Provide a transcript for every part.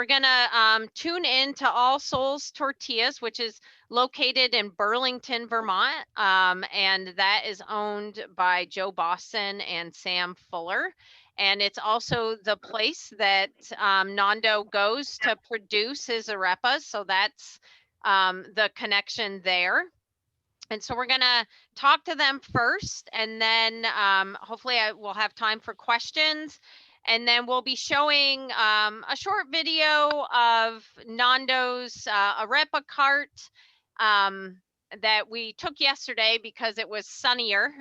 We're gonna tune in to All Souls Tortillas, which is located in Burlington, Vermont, and that is owned by Joe Boston and Sam Fuller. And it's also the place that Nando goes to produce his arepas, so that's the connection there. And so we're gonna talk to them first, and then hopefully I will have time for questions. And then we'll be showing a short video of Nando's arepa cart that we took yesterday because it was sunnier.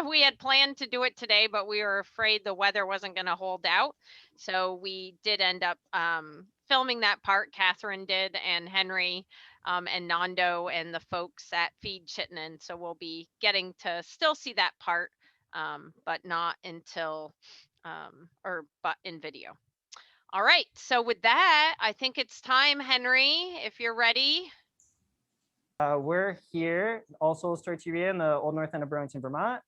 We had planned to do it today, but we were afraid the weather wasn't going to hold out. So we did end up filming that part. Catherine did, and Henry and Nando and the folks at Feed Chittenden. So we'll be getting to still see that part, but not until but in video. All right, so with that, I think it's time, Henry, if you're ready. We're here, All Souls Tortilleria in the Old North End of Burlington, Vermont.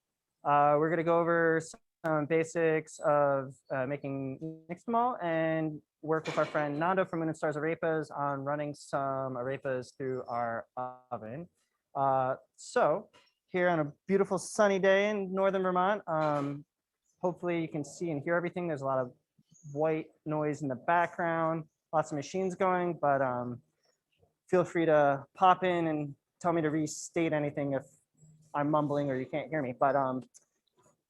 We're going to go over some basics of making nixtamal and work with our friend Nando from Moon Stars Arepas on running some arepas through our oven. So here on a beautiful sunny day in northern Vermont, hopefully you can see and hear everything. There's a lot of white noise in the background, lots of machines going, but feel free to pop in and tell me to restate anything if I'm mumbling or you can't hear me. But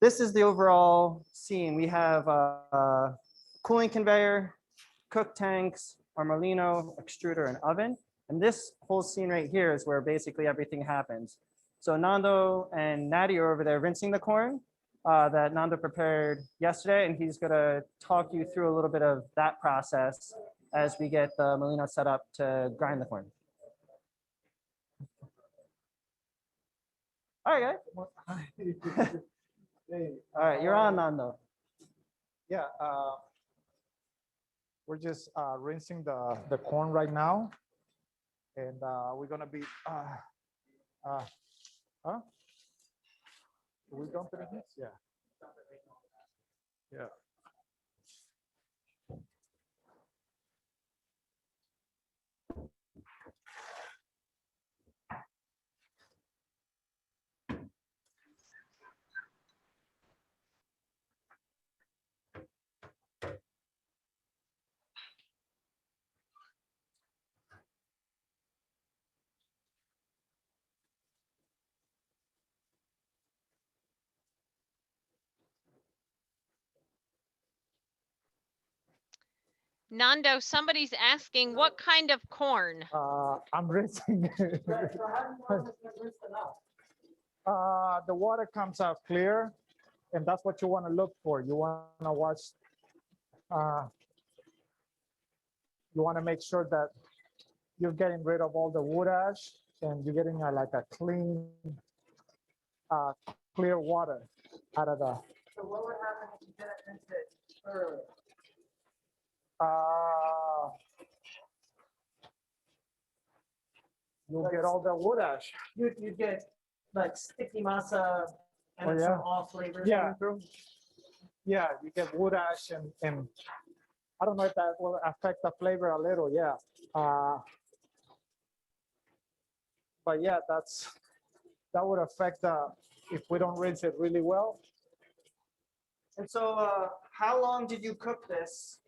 this is the overall scene. We have a cooling conveyor, cook tanks, our Molino, extruder, and oven. And this whole scene right here is where basically everything happens. So Nando and Natty are over there rinsing the corn that Nando prepared yesterday, and he's gonna talk you through a little bit of that process as we get the Molino set up to grind the corn. All right, guys. Hey, All right, you're on, Nando. yeah, we're just rinsing the corn right now, and we're gonna be huh? We don't finish this? Yeah. Yeah. Nando, somebody's asking what kind of corn? I'm rinsing. The water comes out clear, and that's what you want to look for. You want to watch. You want to make sure that you're getting rid of all the wood ash, and you're getting like a clean, clear water out of the. So what would happen if you didn't rinse it thoroughly? You'll get all the wood ash. You'd get like sticky masa and Oh, yeah. some off flavors Yeah. coming through. Yeah, you get wood ash, and I don't know if that will affect the flavor a little. Yeah. But yeah, that would affect if we don't rinse it really well. And so how long did you cook this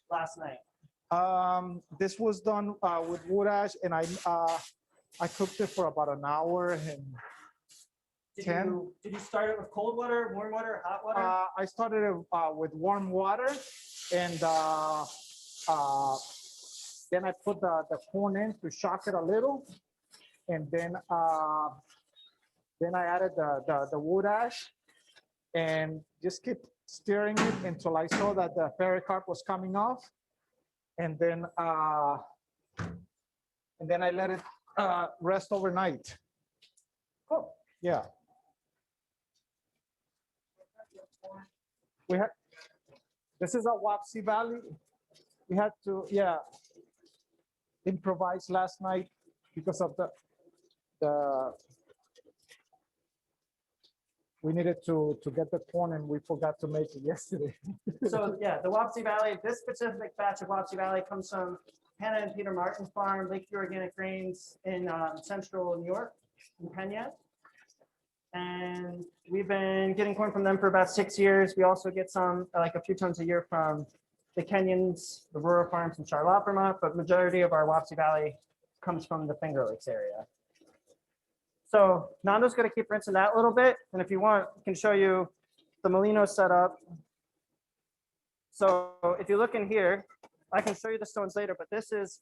last night? This was done with wood ash, and I cooked it for about an hour and Did you start it with cold water, warm water, hot water? I started it with warm water, and then I put the corn in to shock it a little, and then I added the wood ash, and just keep stirring it until I saw that the pericarp was coming off, and then I let it rest overnight. Cool. Yeah. This is a Wapsie Valley. We had to, improvise last night because of we needed to get the corn and we forgot to make it yesterday. So yeah, the Wapsie Valley, this specific batch of Wapsie Valley comes from Hannah and Peter Martin's farm, Lakeview Organic Grains in central New York, in Kenya. And we've been getting corn from them for about 6 years. We also get some, like a few tons a year from the Kenyans, the rural farms in Charlotte, Vermont, but majority of our Wapsie Valley comes from the Finger Lakes area. So Nando's gonna keep rinsing that a little bit. And if you want, I can show you the Molino setup. So if you look in here, I can show you the stones later, but this is,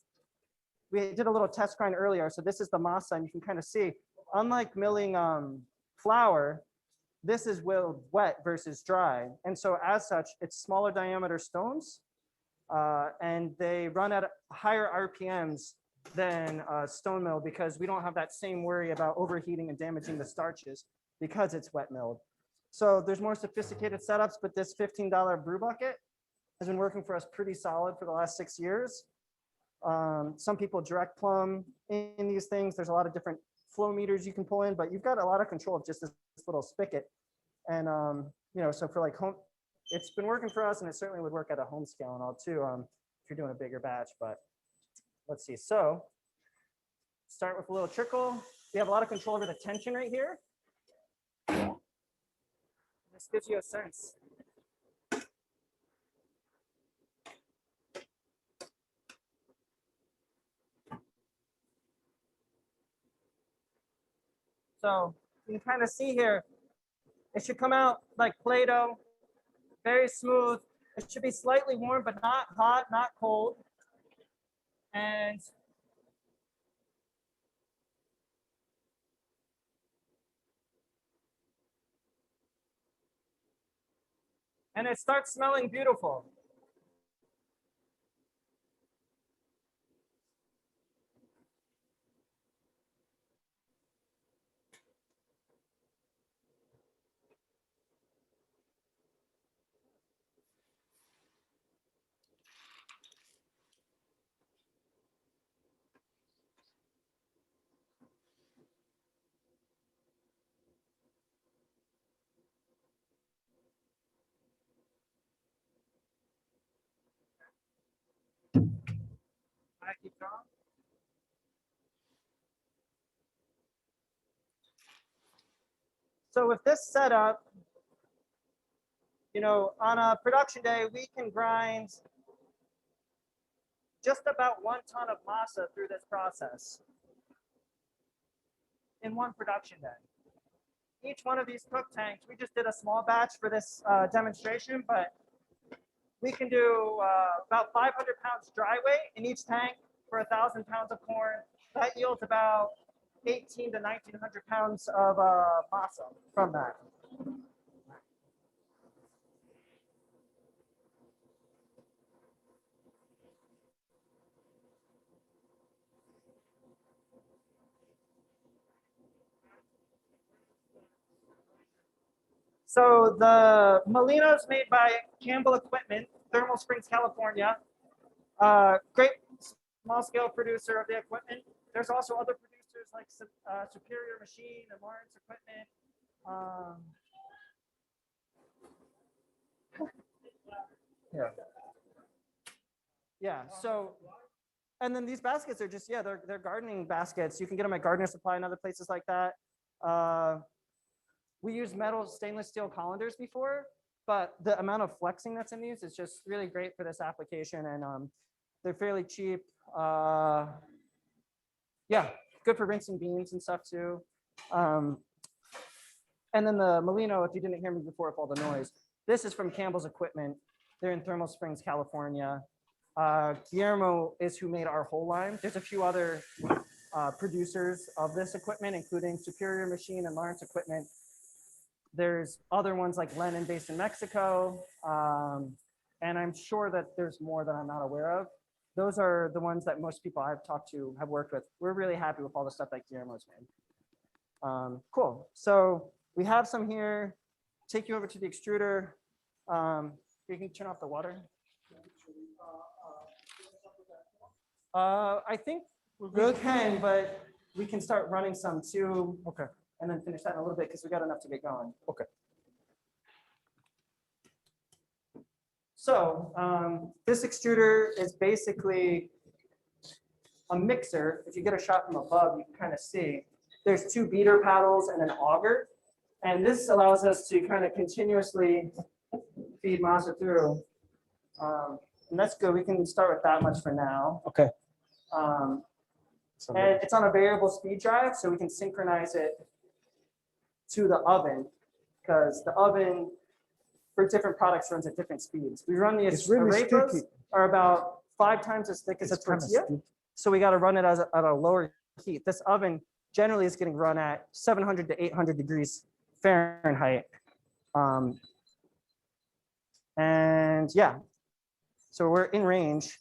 we did a little test grind earlier. So this is the masa, and you can kind of see, unlike milling flour, this is willed wet versus dry. And so as such, it's smaller diameter stones, and they run at higher RPMs than stone mill because we don't have that same worry about overheating and damaging the starches because it's wet milled. So there's more sophisticated setups, but this $15 brew bucket has been working for us pretty solid for the last 6 years. Some people direct plumb in these things. There's a lot of different flow meters you can pull in, but you've got a lot of control of just this little spigot. And, you know, so for like home, it's been working for us, and it certainly would work at a home scale and all too, if you're doing a bigger batch, but let's see. So start with a little trickle. We have a lot of control over the tension right here. This gives you a sense. So you can kind of see here, it should come out like Play-Doh, very smooth. It should be slightly warm, but not hot, not cold. And it starts smelling beautiful. I keep going. So with this setup, you know, on a production day, we can grind just about 1 ton of masa through this process in one production day. Each one of these cook tanks, we just did a small batch for this demonstration, but we can do about 500 pounds dry weight in each tank for 1,000 pounds of corn. That yields about 1,800 to 1,900 pounds of masa from that. So the Molino is made by Campbell Equipment, Thermal Springs, California. Great small scale producer of the equipment. There's also other producers like Superior Machine and Lawrence Equipment. Yeah. So, and then these baskets are just, yeah, they're gardening baskets. You can get them at Gardener Supply and other places like that. We use metal stainless steel colanders before, but the amount of flexing that's in these is just really great for this application, and they're fairly cheap. Yeah, good for rinsing beans and stuff too. And then the Molino, if you didn't hear me before with all the noise, this is from Campbell's Equipment. They're in Thermal Springs, California. Guillermo is who made our whole line. There's a few other producers of this equipment, including Superior Machine and Lawrence Equipment. There's other ones like Lennon based in Mexico. And I'm sure that there's more that I'm not aware of. Those are the ones that most people I've talked to have worked with. We're really happy with all the stuff that Guillermo's made. Cool. So we have some here. Take you over to the extruder. You can turn off the water. I think we can, but we can start running some too. Okay. And then finish that in a little bit because we got enough to get going. Okay. So this extruder is basically a mixer. If you get a shot from above, you can kind of see there's two beater paddles and an auger. And this allows us to kind of continuously feed masa through. And that's good. We can start with that much for now. Okay. And it's on a variable speed drive, so we can synchronize it to the oven, because the oven for different products runs at different speeds. We run the arepas are about 5 times as thick as a tortilla, so we got to run it at a lower heat. This oven generally is getting run at 700 to 800 degrees Fahrenheit. And yeah, so we're in range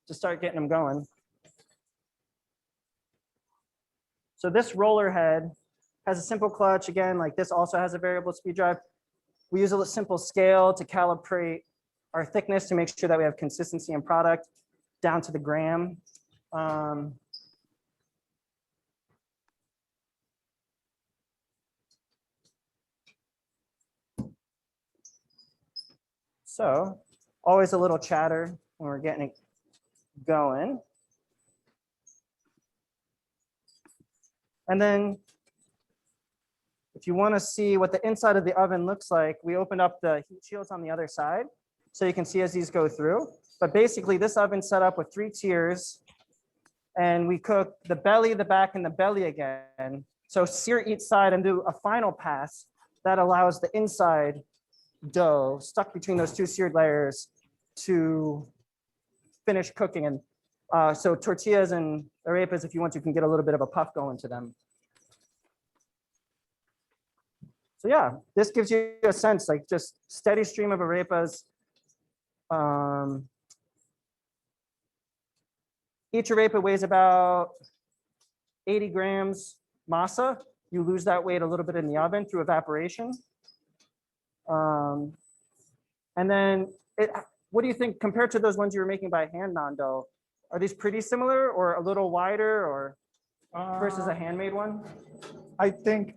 to start getting them going. So this roller head has a simple clutch. Again, like this also has a variable speed drive. We use a simple scale to calibrate our thickness to make sure that we have consistency in product down to the gram. So always a little chatter when we're getting it going. And then if you want to see what the inside of the oven looks like, we opened up the heat shields on the other side so you can see as these go through. But basically this oven's set up with 3 tiers, and we cook the belly, the back, and the belly again. So sear each side and do a final pass that allows the inside dough stuck between those 2 seared layers to finish cooking. And so tortillas and arepas, if you want to, can get a little bit of a puff going to them. So yeah, this gives you a sense, like just steady stream of arepas. Each arepa weighs about 80 grams masa. You lose that weight a little bit in the oven through evaporation. And then what do you think compared to those ones you were making by hand, Nando? Are these pretty similar or a little wider or versus a handmade one? I think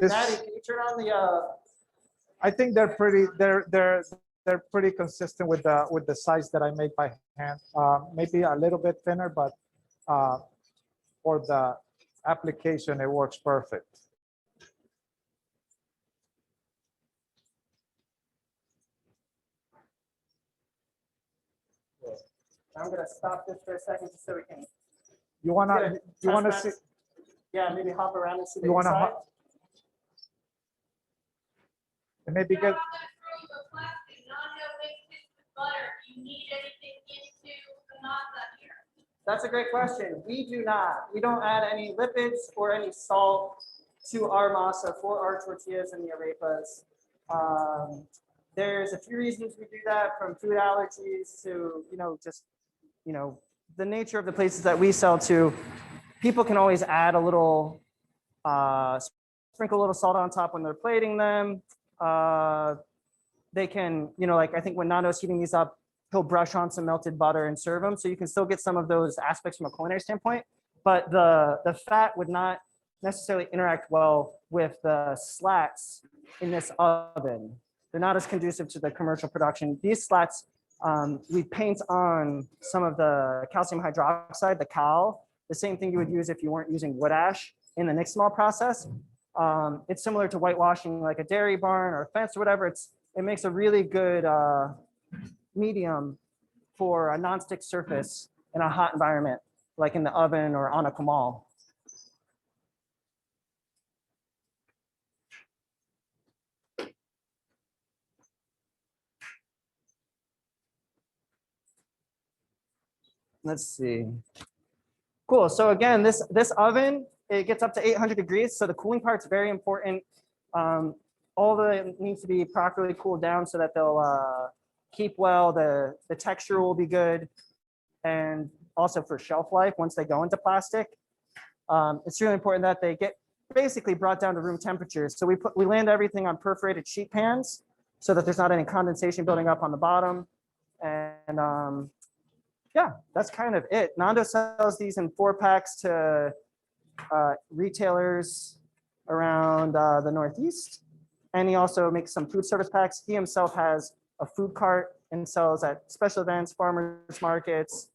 Maddie, can you turn on the I think they're pretty consistent with the size that I make by hand. Maybe a little bit thinner, but for the application, it works perfect. I'm gonna stop this for a second just so we can. You wanna see? Yeah, maybe hop around and see the You wanna inside. And maybe get. That's a great question. We do not. We don't add any lipids or any salt to our masa for our tortillas and the arepas. There's a few reasons we do that, from food allergies to, just, the nature of the places that we sell to. People can always add a little, sprinkle a little salt on top when they're plating them. They can, like I think when Nando's heating these up, he'll brush on some melted butter and serve them. So you can still get some of those aspects from a culinary standpoint, but the fat would not necessarily interact well with the slats in this oven. They're not as conducive to the commercial production. These slats, we paint on some of the calcium hydroxide, the cal, the same thing you would use if you weren't using wood ash in the nixtamal process. It's similar to whitewashing like a dairy barn or a fence or whatever. It makes a really good medium for a nonstick surface in a hot environment, like in the oven or on a comal. Let's see. Cool. So again, this oven, it gets up to 800 degrees. So the cooling part's very important. All the needs to be properly cooled down so that they'll keep well. The texture will be good. And also for shelf life, once they go into plastic, it's really important that they get basically brought down to room temperature. So we land everything on perforated sheet pans so that there's not any condensation building up on the bottom. And yeah, that's kind of it. Nando sells these in 4-packs to retailers around the Northeast. And he also makes some food service packs. He himself has a food cart and sells at special events, farmers markets,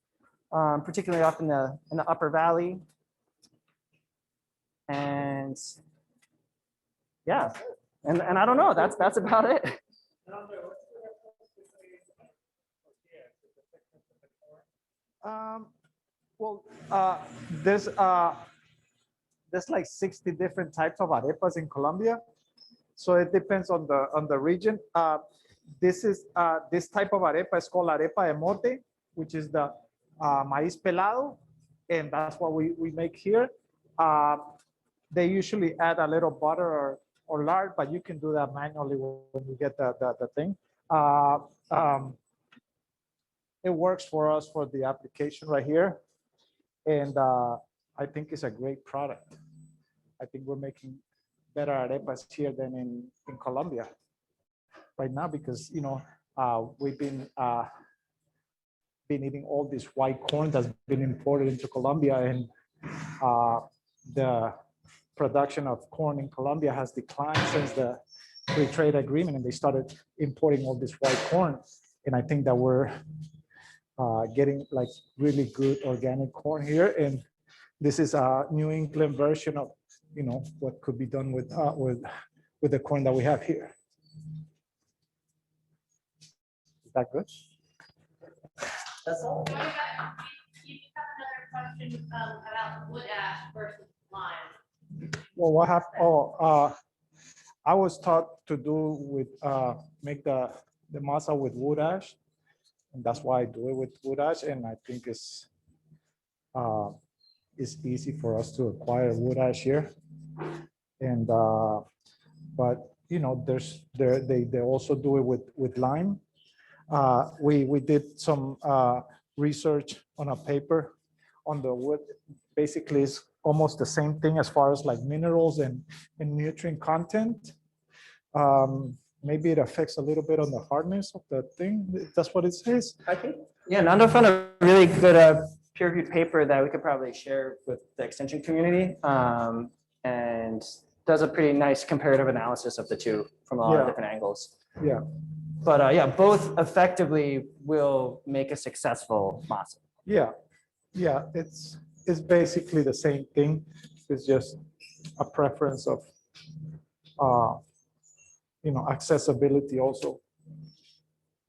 particularly up in the Upper Valley. And yeah, and I don't know, that's about it. Well, there's like 60 different types of arepas in Colombia. So it depends on the region. This type of arepa is called arepa de mote, which is the maíz pelado, and that's what we make here. They usually add a little butter or lard, but you can do that manually when you get the thing. It works for us for the application right here, and I think it's a great product. I think we're making better arepas here than in Colombia right now, because we've been eating all this white corn that's been imported into Colombia, and the production of corn in Colombia has declined since the free trade agreement, and they started importing all this white corn. And I think that we're getting like really good organic corn here, and this is a New England version of what could be done with the corn that we have here. Is that good? That's all. You have another question about wood ash versus lime. Well, what happened? I was taught to do with make the masa with wood ash, and that's why I do it with wood ash. And I think it's easy for us to acquire wood ash here. And but they also do it with lime. We did some research on a paper on the wood. Basically, it's almost the same thing as far as like minerals and nutrient content. Maybe it affects a little bit on the hardness of the thing. That's what it says. I think, yeah, Nando found a really good peer-reviewed paper that we could probably share with the extension community, and does a pretty nice comparative analysis of the two from a lot of different angles. Yeah. But yeah, both effectively will make a successful masa. Yeah. Yeah. It's basically the same thing. It's just a preference of accessibility also.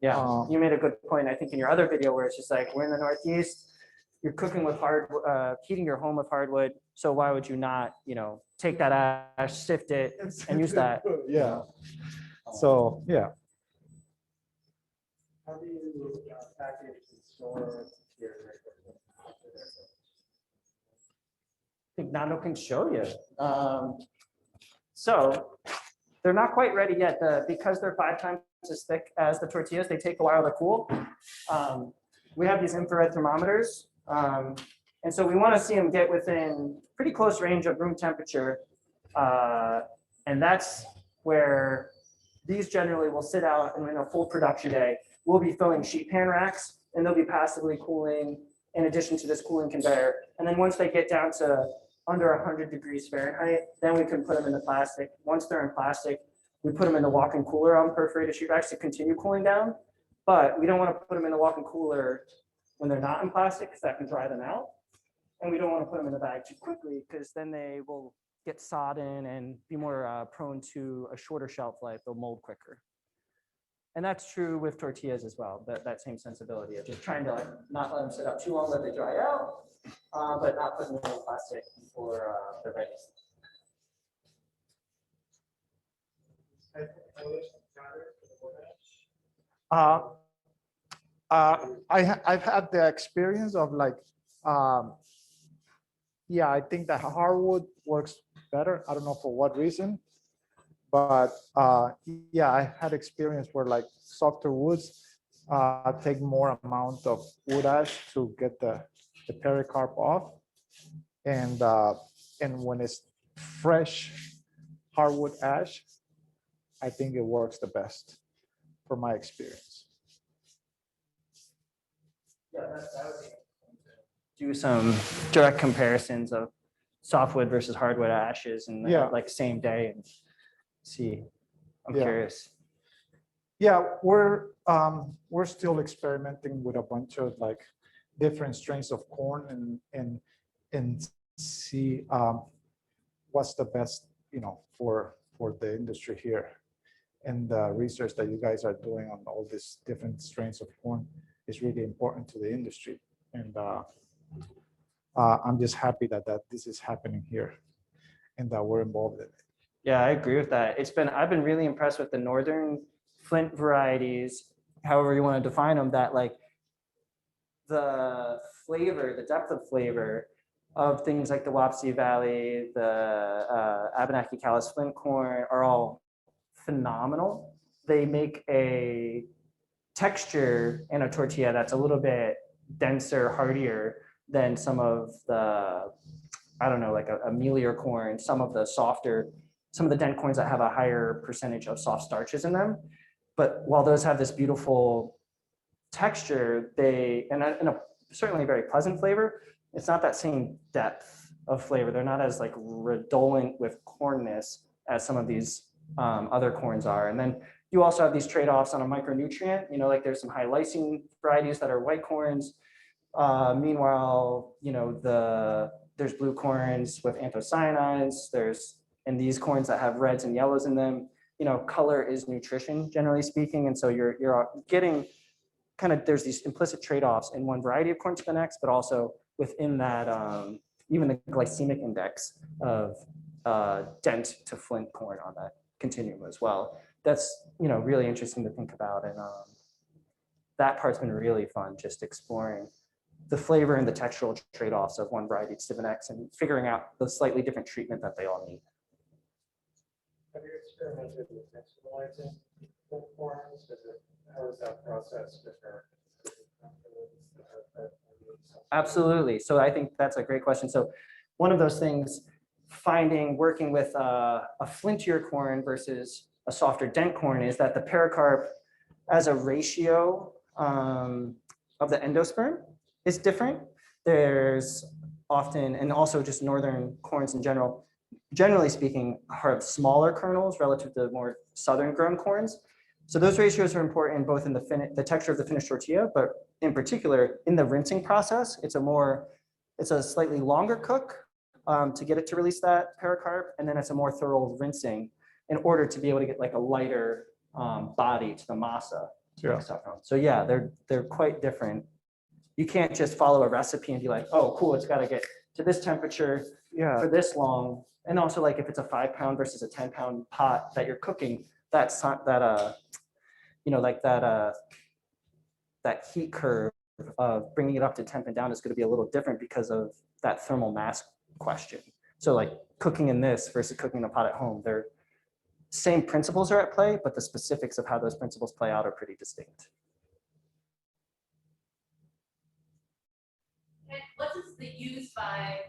Yeah, you made a good point, I think, in your other video, where it's just like, we're in the Northeast, you're cooking with heating your home with hardwood. So why would you not, take that ash, sift it, and use that? Yeah. So, yeah. How do you package and store your? I think Nando can show you. So they're not quite ready yet. Because they're 5 times as thick as the tortillas, they take a while to cool. We have these infrared thermometers. And so we want to see them get within pretty close range of room temperature. And that's where these generally will sit out, and in a full production day, we'll be filling sheet pan racks, and they'll be passively cooling in addition to this cooling conveyor. And then once they get down to under 100 degrees Fahrenheit, then we can put them in the plastic. Once they're in plastic, we put them in the walk-in cooler on perforated sheet racks to continue cooling down. But we don't want to put them in the walk-in cooler when they're not in plastic, because that can dry them out. And we don't want to put them in the bag too quickly, because then they will get sodden and be more prone to a shorter shelf life. They'll mold quicker. And that's true with tortillas as well, that same sensibility of just trying to not let them sit out too long, let they dry out, but not put them in plastic before they're ready. I've had the experience of I think that hardwood works better. I don't know for what reason, but I had experience where softer woods take more amount of wood ash to get the pericarp off, and when it's fresh hardwood ash, I think it works the best from my experience. Yeah, that would be do some direct comparisons of softwood versus hardwood ashes and same day and see. I'm curious. Yeah, we're We're still experimenting with a bunch of like different strains of corn and see what's the best, for the industry here. And the research that you guys are doing on all these different strains of corn is really important to the industry. And I'm just happy that this is happening here and that we're involved in it. Yeah, I agree with that. I've been really impressed with the northern Flint varieties, however you want to define them, that like the flavor, the depth of flavor of things like the Wapsie Valley, the Abenaki Callus Flint corn are all phenomenal. They make a texture in a tortilla that's a little bit denser, heartier than some of the, I don't know, like a mealier corn, some of the dent corns that have a higher percentage of soft starches in them. But while those have this beautiful texture, and a certainly very pleasant flavor, it's not that same depth of flavor. They're not as like redolent with cornness as some of these other corns are. And then you also have these trade-offs on a micronutrient, like there's some high lysine varieties that are white corns. Meanwhile, there's blue corns with anthocyanins, and these corns that have reds and yellows in them. Color is nutrition, generally speaking. And so you're getting there's these implicit trade-offs in one variety of corn to the next, but also within that, even the glycemic index of dent to flint corn on that continuum as well. That's, really interesting to think about. And that part's been really fun, just exploring the flavor and the textural trade-offs of one variety to the next and figuring out the slightly different treatment that they all need. Have you experimented with nixtamalizing corns? How is that process different? Absolutely. So I think that's a great question. So one of those things, working with a flintier corn versus a softer dent corn, is that the pericarp as a ratio of the endosperm is different. There's often, and also just northern corns in general, generally speaking, have smaller kernels relative to more southern grown corns. So those ratios are important both in the texture of the finished tortilla, but in particular in the rinsing process. It's a slightly longer cook to get it to release that pericarp, and then it's a more thorough rinsing in order to be able to get like a lighter body to the masa. Yeah. So yeah, they're quite different. You can't just follow a recipe and be like, oh, cool, it's got to get to this temperature for this long. And also, like if it's a 5-pound versus a 10-pound pot that you're cooking, that heat curve of bringing it up to temp and down is going to be a little different because of that thermal mass question. So like cooking in this versus cooking in a pot at home, they're same principles are at play, but the specifics of how those principles play out are pretty distinct. And what is the use by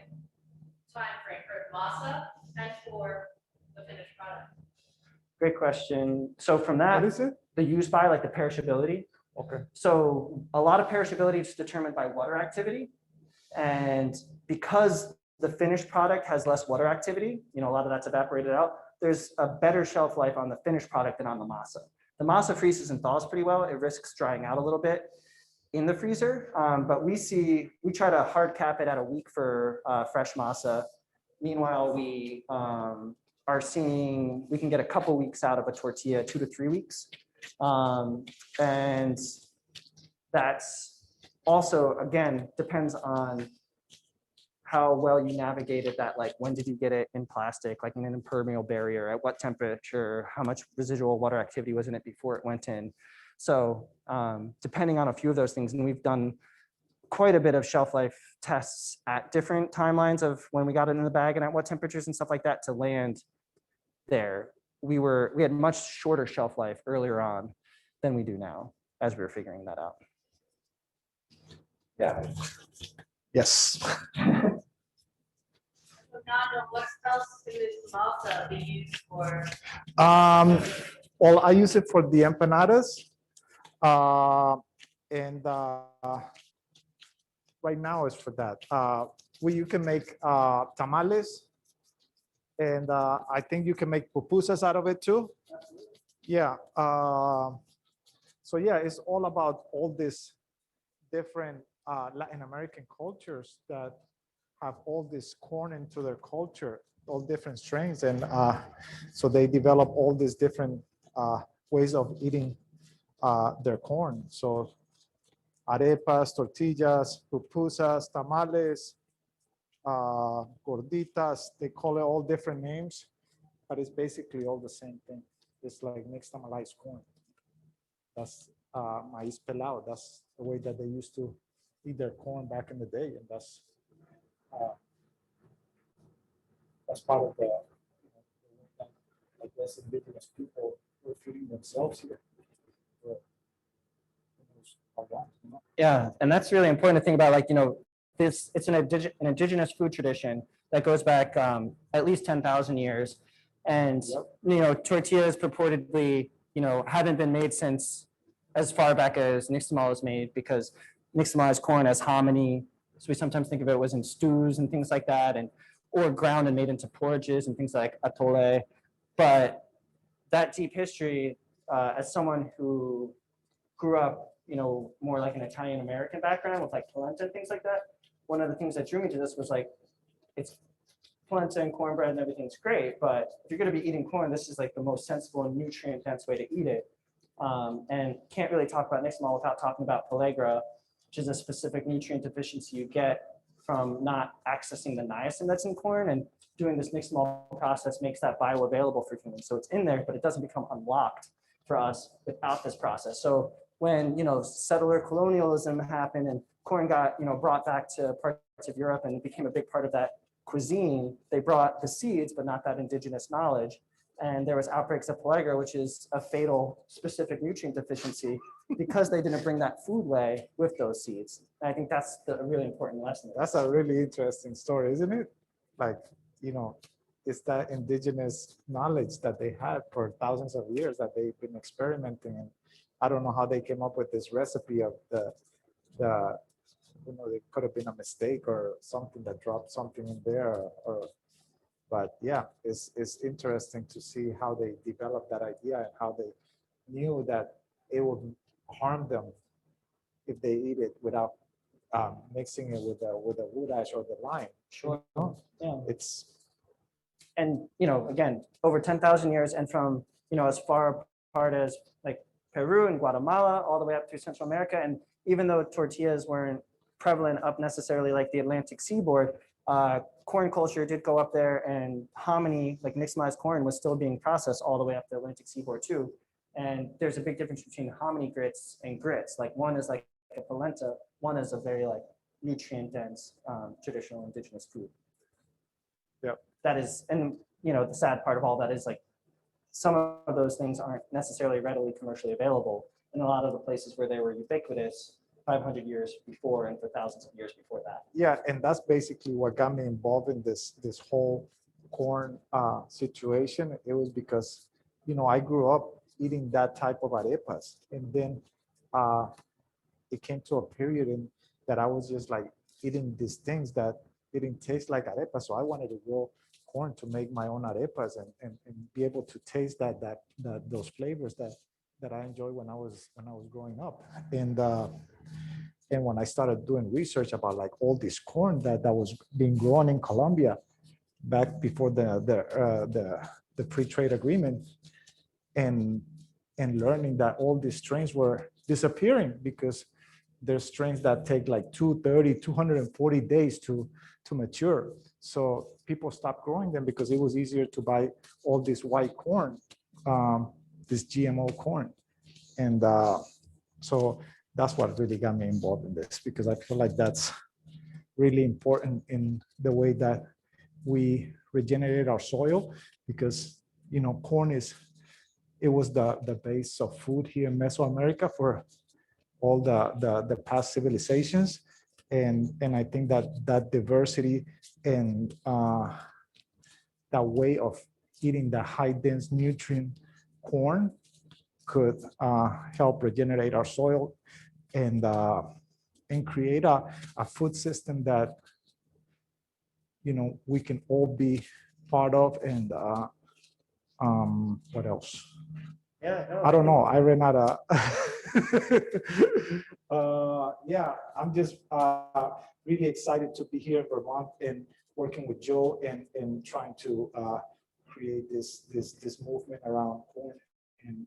time frame for masa and for the finished product? Great question. So from that, What is it? the use by, like the perishability. Okay. So a lot of perishability is determined by water activity. And because the finished product has less water activity, a lot of that's evaporated out, there's a better shelf life on the finished product than on the masa. The masa freezes and thaws pretty well. It risks drying out a little bit in the freezer, but we try to hard cap it at a week for fresh masa. Meanwhile, we are seeing we can get a couple weeks out of a tortilla, 2 to 3 weeks. And that's also, again, depends on how well you navigated that, like when did you get it in plastic, like in an impermeable barrier, at what temperature, how much residual water activity was in it before it went in. So depending on a few of those things, and we've done quite a bit of shelf life tests at different timelines of when we got it in the bag and at what temperatures and stuff like that to land there. We had much shorter shelf life earlier on than we do now as we were figuring that out. Yeah. Yes. So Nando, what else is masa be used for? Well, I use it for the empanadas. And right now is for that. You can make tamales. And I think you can make pupusas out of it too. Yeah. So yeah, it's all about all these different Latin American cultures that have all this corn into their culture, all different strains. And so they develop all these different ways of eating their corn. So arepas, tortillas, pupusas, tamales, gorditas, they call it all different names, but it's basically all the same thing. It's like nixtamalized corn. That's maíz pelado. That's the way that they used to eat their corn back in the day, and that's part of the, I guess, indigenous people were feeding themselves here. Yeah, and that's really important to think about. Like, it's an indigenous food tradition that goes back at least 10,000 years, and tortillas purportedly haven't been made since as far back as nixtamal was made, because nixtamalized corn as hominy, so we sometimes think of it was in stews and things like that, or ground and made into porridges and things like atole. But that deep history, as someone who grew up more like an Italian American background with like polenta and things like that, one of the things that drew me to this was like, it's polenta and cornbread and everything's great, but if you're going to be eating corn, this is like the most sensible and nutrient dense way to eat it. And can't really talk about nixtamal without talking about pellagra, which is a specific nutrient deficiency you get from not accessing the niacin that's in corn, and doing this nixtamal process makes that bioavailable for humans. So it's in there, but it doesn't become unlocked for us without this process. So when settler colonialism happened and corn got brought back to parts of Europe and it became a big part of that cuisine, they brought the seeds but not that indigenous knowledge, and there was outbreaks of pellagra, which is a fatal specific nutrient deficiency, because they didn't bring that food way with those seeds. And I think that's the really important lesson. That's a really interesting story, isn't it? Like, it's that indigenous knowledge that they had for thousands of years that they've been experimenting. And I don't know how they came up with this recipe of the it could have been a mistake or something that dropped something in there, but yeah, it's interesting to see how they developed that idea and how they knew that it would harm them if they eat it without mixing it with the wood ash or the lime. Sure. Yeah. And again, over 10,000 years, and from as far apart as like Peru and Guatemala all the way up through Central America. And even though tortillas weren't prevalent up necessarily like the Atlantic seaboard, corn culture did go up there, and hominy, like nixtamalized corn, was still being processed all the way up the Atlantic seaboard too. And there's a big difference between hominy grits and grits. Like one is like a polenta, one is a very like nutrient dense traditional indigenous food. Yep. That is, and the sad part of all that is like some of those things aren't necessarily readily commercially available in a lot of the places where they were ubiquitous 500 years before and for thousands of years before that. Yeah, and that's basically what got me involved in this whole corn situation. It was because I grew up eating that type of arepas, and then it came to a period in that I was just like eating these things that didn't taste like arepas. So I wanted to grow corn to make my own arepas and be able to taste those flavors that I enjoyed when I was growing up. And when I started doing research about like all this corn that was being grown in Colombia back before the free trade agreement, and learning that all these strains were disappearing because there's strains that take like 240 days to mature. So people stopped growing them because it was easier to buy all this white corn, this GMO corn. And so that's what really got me involved in this, because I feel like that's really important in the way that we regenerate our soil, because corn it was the base of food here in Mesoamerica for all the past civilizations, and I think that diversity and that way of eating the high dense nutrient corn could help regenerate our soil and create a food system that we can all be part of. And what else? Yeah, no, I don't know. I ran out of. Yeah, I'm just really excited to be here in Vermont and working with Joe and trying to create this movement around corn and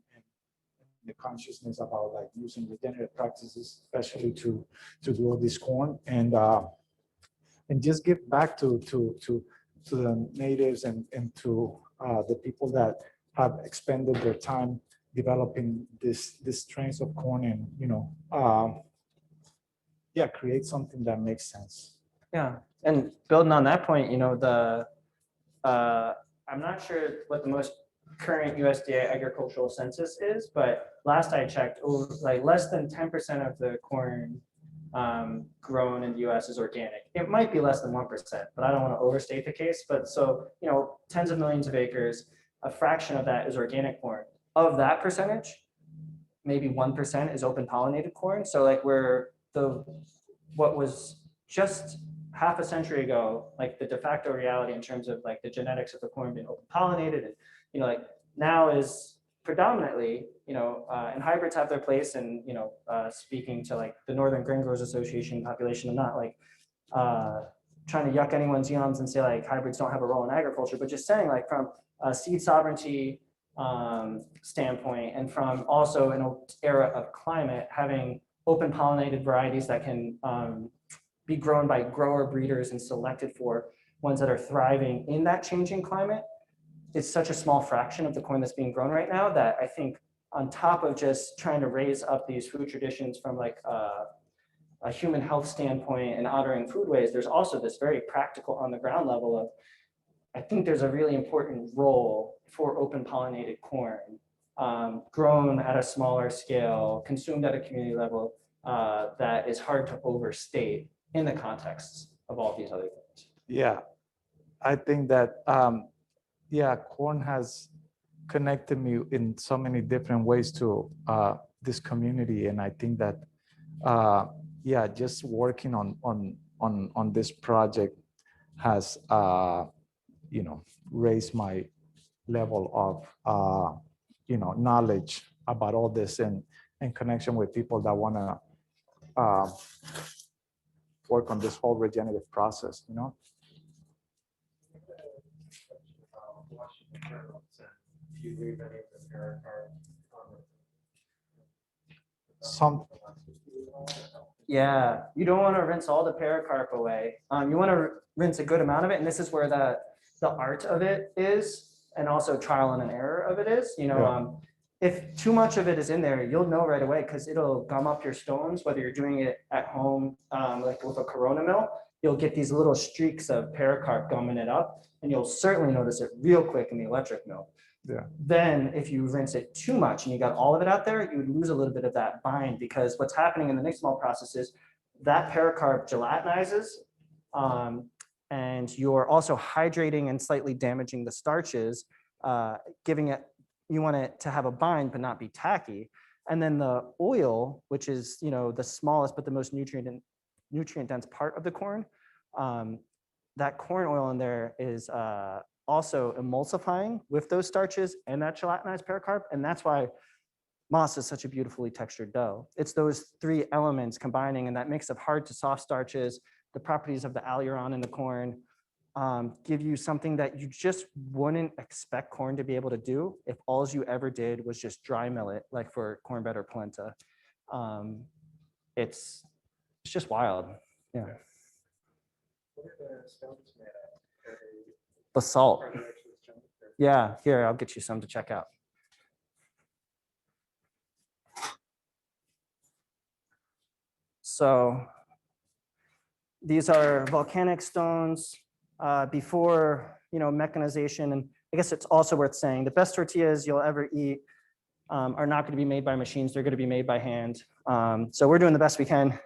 the consciousness about like using regenerative practices, especially to grow this corn and just give back to the natives and to the people that have expended their time developing this strains of corn and yeah, create something that makes sense. Yeah, and building on that point, I'm not sure what the most current USDA agricultural census is, but last I checked, like less than 10% of the corn grown in the US is organic. It might be less than 1%, but I don't want to overstate the case. But so, tens of millions of acres, a fraction of that is organic corn. Of that percentage, maybe 1% is open pollinated corn. So like what was just half a century ago, like the de facto reality in terms of like the genetics of the corn being open pollinated, and like now is predominantly, and hybrids have their place. And speaking to like the Northern Grain Growers Association population, I'm not like trying to yuck anyone's yums and say like hybrids don't have a role in agriculture, but just saying like from a seed sovereignty standpoint, and from also an era of climate, having open pollinated varieties that can be grown by grower breeders and selected for ones that are thriving in that changing climate. It's such a small fraction of the corn that's being grown right now that I think on top of just trying to raise up these food traditions from like a human health standpoint and honoring foodways, there's also this very practical on the ground level of, I think there's a really important role for open pollinated corn grown at a smaller scale, consumed at a community level that is hard to overstate in the context of all these other things. Yeah, I think that, yeah, corn has connected me in so many different ways to this community. And I think that, yeah, just working on this project has, raised my level of, knowledge about all this and connection with people that want to work on this whole regenerative process, Do you leave any of the arepa cart on Some, Yeah, you don't want to rinse all the pericarp away. You want to rinse a good amount of it, and this is where the art of it is, and also trial and error of it is. If too much of it is in there, you'll know right away because it'll gum up your stones. Whether you're doing it at home, like with a Corona mill, you'll get these little streaks of pericarp gumming it up, and you'll certainly notice it real quick in the electric mill. Yeah. Then if you rinse it too much and you got all of it out there, you would lose a little bit of that bind, because what's happening in the nixtamal process is that pericarp gelatinizes, and you're also hydrating and slightly damaging the starches, giving it, you want it to have a bind but not be tacky. And then the oil, which is the smallest but the most nutrient dense part of the corn, that corn oil in there is also emulsifying with those starches and that gelatinized pericarp. And that's why masa is such a beautifully textured dough. It's those three elements combining, and that mix of hard to soft starches, the properties of the alluron in the corn, give you something that you just wouldn't expect corn to be able to do if all you ever did was just dry mill it, like for cornbread or polenta. It's just wild. Yeah. What are the stones made of? Are they- Basalt. are they actually stones or- Yeah, here, I'll get you some to check out. So these are volcanic stones before mechanization. And I guess it's also worth saying the best tortillas you'll ever eat are not going to be made by machines. They're going to be made by hand. So we're doing the best we can,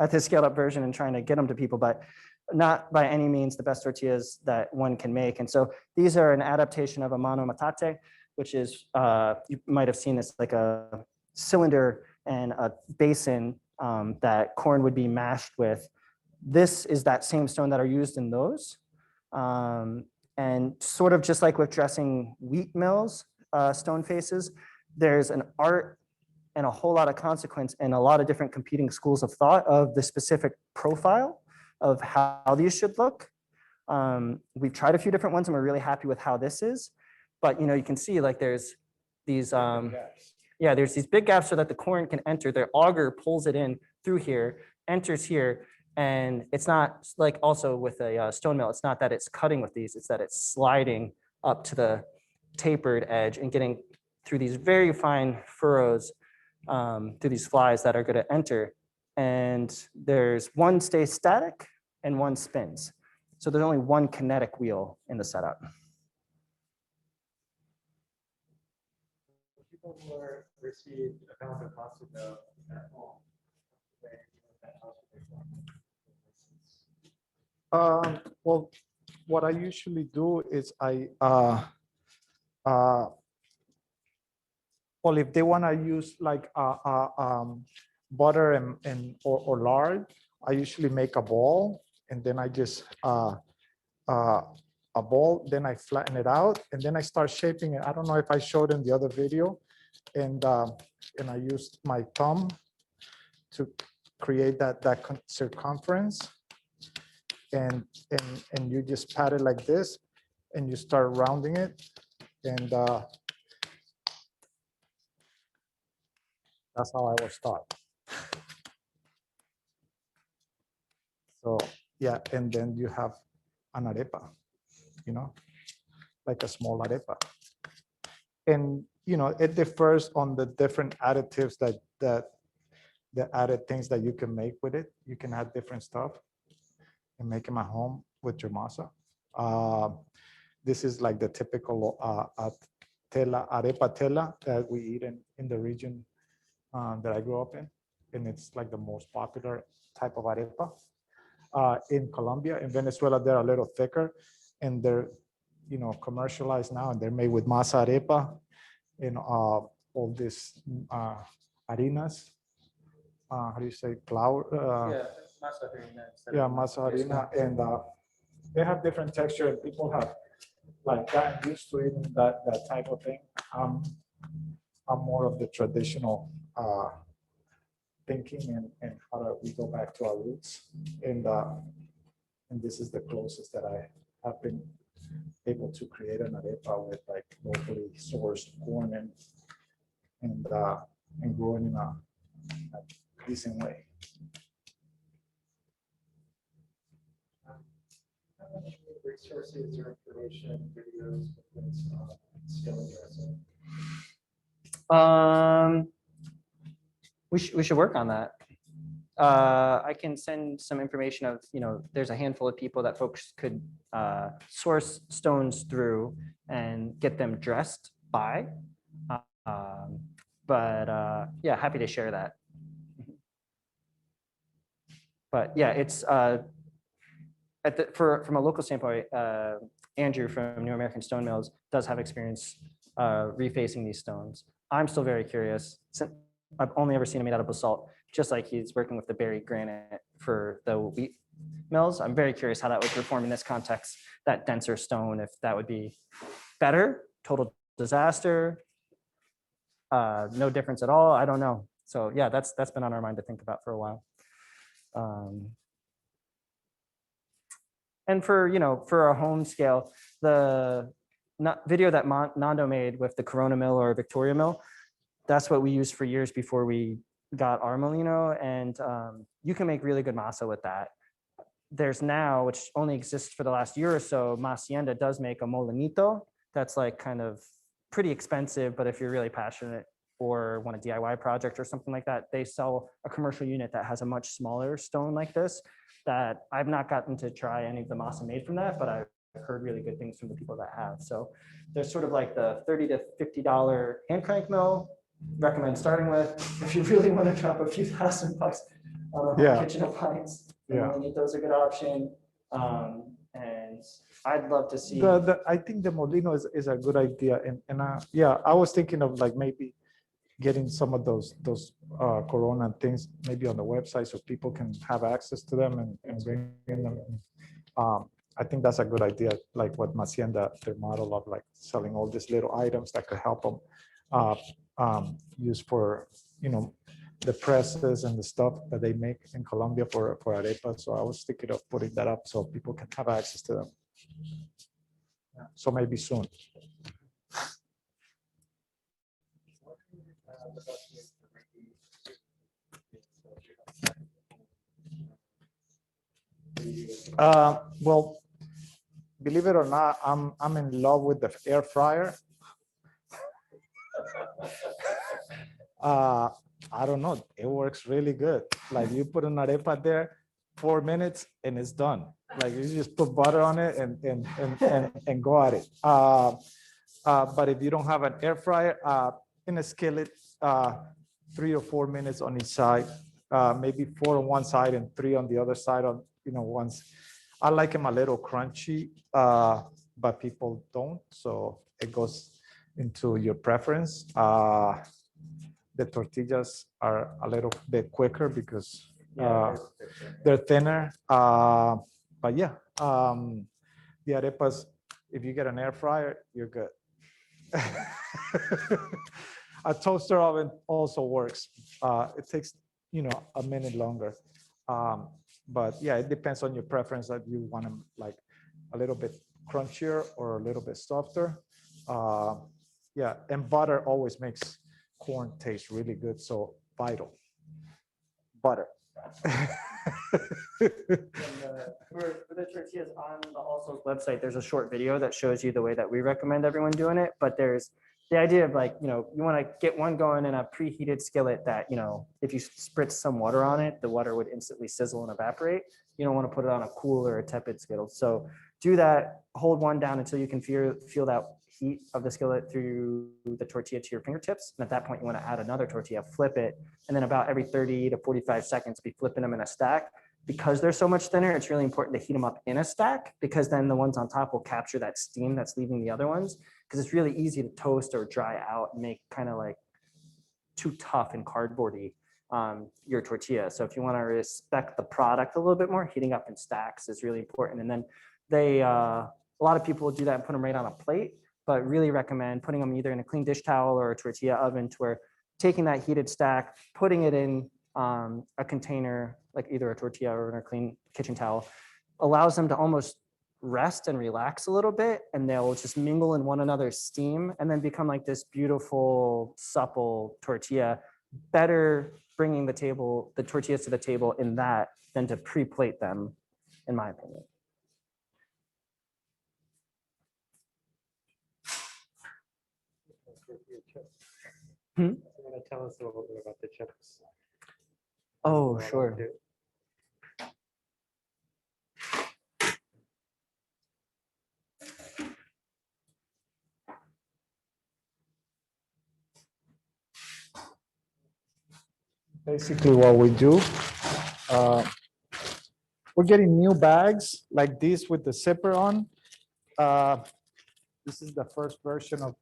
at this scaled up version and trying to get them to people, but not by any means the best tortillas that one can make. And so these are an adaptation of a mano matate, which is, you might have seen this, like a cylinder and a basin that corn would be mashed with. This is that same stone that are used in those. And sort of just like with dressing wheat mills, stone faces, there's an art and a whole lot of consequence and a lot of different competing schools of thought of the specific profile of how these should look. We've tried a few different ones and we're really happy with how this is, but you can see like there's these, there's these big gaps so that the corn can enter. The auger pulls it in through here, enters here, and it's not like also with a stone mill, it's not that it's cutting with these, it's that it's sliding up to the tapered edge and getting through these very fine furrows through these flies that are going to enter. And there's one stays static and one spins. So there's only one kinetic wheel in the setup. People who are received a pound of pasta dough at home, Well, what I usually do is well, if they want to use like butter or lard, I usually make a ball, and then I just a ball, then I flatten it out, and then I start shaping it. I don't know if I showed in the other video, and I used my thumb to create that circumference, and you just pat it like this, and you start rounding it, and that's how I will start. So yeah, and then you have an arepa, like a small arepa. And it differs on the different additives that the added things that you can make with it. You can add different stuff and make them at home with your masa. This is like the typical arepa tela that we eat in the region that I grew up in, and it's like the most popular type of arepa. In Colombia, in Venezuela, they're a little thicker, and they're commercialized now, and they're made with masa arepa and all this harinas. How do you say flour? Masa harina. Yeah, masa harina, and they have different texture, and people have like gotten used to eating that type of thing. I'm more of the traditional thinking and how do we go back to our roots, and this is the closest that I have been able to create an arepa with like locally sourced corn and growing in a decent way. How many resources or information, videos, still addressing? We should work on that. I can send some information of, there's a handful of people that folks could source stones through and get them dressed by. Yeah, happy to share that. But yeah, it's from a local standpoint, Andrew from New American Stone Mills does have experience refacing these stones. I'm still very curious. I've only ever seen it made out of basalt, just like he's working with the berry granite for the wheat mills. I'm very curious how that would perform in this context, that denser stone, if that would be better, total disaster, no difference at all. I don't know. So yeah, that's been on our mind to think about for a while. And for a home scale, the video that Nando made with the Corona mill or Victoria mill, that's what we used for years before we got our molino, and you can make really good masa with that. There's now, which only exists for the last year or so, Macienda does make a molinito that's like kind of pretty expensive, but if you're really passionate or want a DIY project or something like that, they sell a commercial unit that has a much smaller stone like this that I've not gotten to try any of the masa made from that, but I've heard really good things from the people that have. So there's sort of like the $30 to $50 hand crank mill, recommend starting with. If you really want to drop a few $1,000 on a kitchen appliance, those are a good option. And I'd love to see. I think the molino is a good idea, and yeah, I was thinking of like maybe getting some of those Corona things maybe on the website so people can have access to them and bring them. I think that's a good idea, like what Macienda, their model of like selling all these little items that could help them used for, the presses and the stuff that they make in Colombia for arepa. So I was thinking of putting that up so people can have access to them. Yeah, so maybe soon. Well, believe it or not, I'm in love with the air fryer. I don't know, it works really good. Like you put an arepa there, 4 minutes and it's done. Like you just put butter on it and go at it. But if you don't have an air fryer, in a skillet, 3 or 4 minutes on each side, maybe 4 on one side and 3 on the other side. On once I like them a little crunchy, but people don't. So it goes into your preference. The tortillas are a little bit quicker because they're thinner. But yeah, the arepas, if you get an air fryer, you're good. A toaster oven also works. It takes, a minute longer. But yeah, it depends on your preference that you want them like a little bit crunchier or a little bit softer. Yeah, and butter always makes corn taste really good. So vital. Butter. For the tortillas on the All Souls website, there's a short video that shows you the way that we recommend everyone doing it. But there's the idea of like, you want to get one going in a preheated skillet that, if you spritz some water on it, the water would instantly sizzle and evaporate. You don't want to put it on a cool or a tepid skittle. So do that, hold one down until you can feel that heat of the skillet through the tortilla to your fingertips. And at that point, you want to add another tortilla, flip it, and then about every 30 to 45 seconds, be flipping them in a stack. Because they're so much thinner, it's really important to heat them up in a stack, because then the ones on top will capture that steam that's leaving the other ones. Because it's really easy to toast or dry out and make kind of like too tough and cardboardy your tortilla. So if you want to respect the product a little bit more, heating up in stacks is really important. And then a lot of people will do that and put them right on a plate, but really recommend putting them either in a clean dish towel or a tortilla oven, to where taking that heated stack, putting it in a container, like either a tortilla or in a clean kitchen towel, allows them to almost rest and relax a little bit, and they'll just mingle in one another's steam and then become like this beautiful, supple tortilla. Better bringing the tortillas to the table in that than to pre-plate them, in my opinion. You want to tell us a little bit about the chips? Oh, sure. Basically what we do, we're getting new bags like this with the zipper on. This is the first version of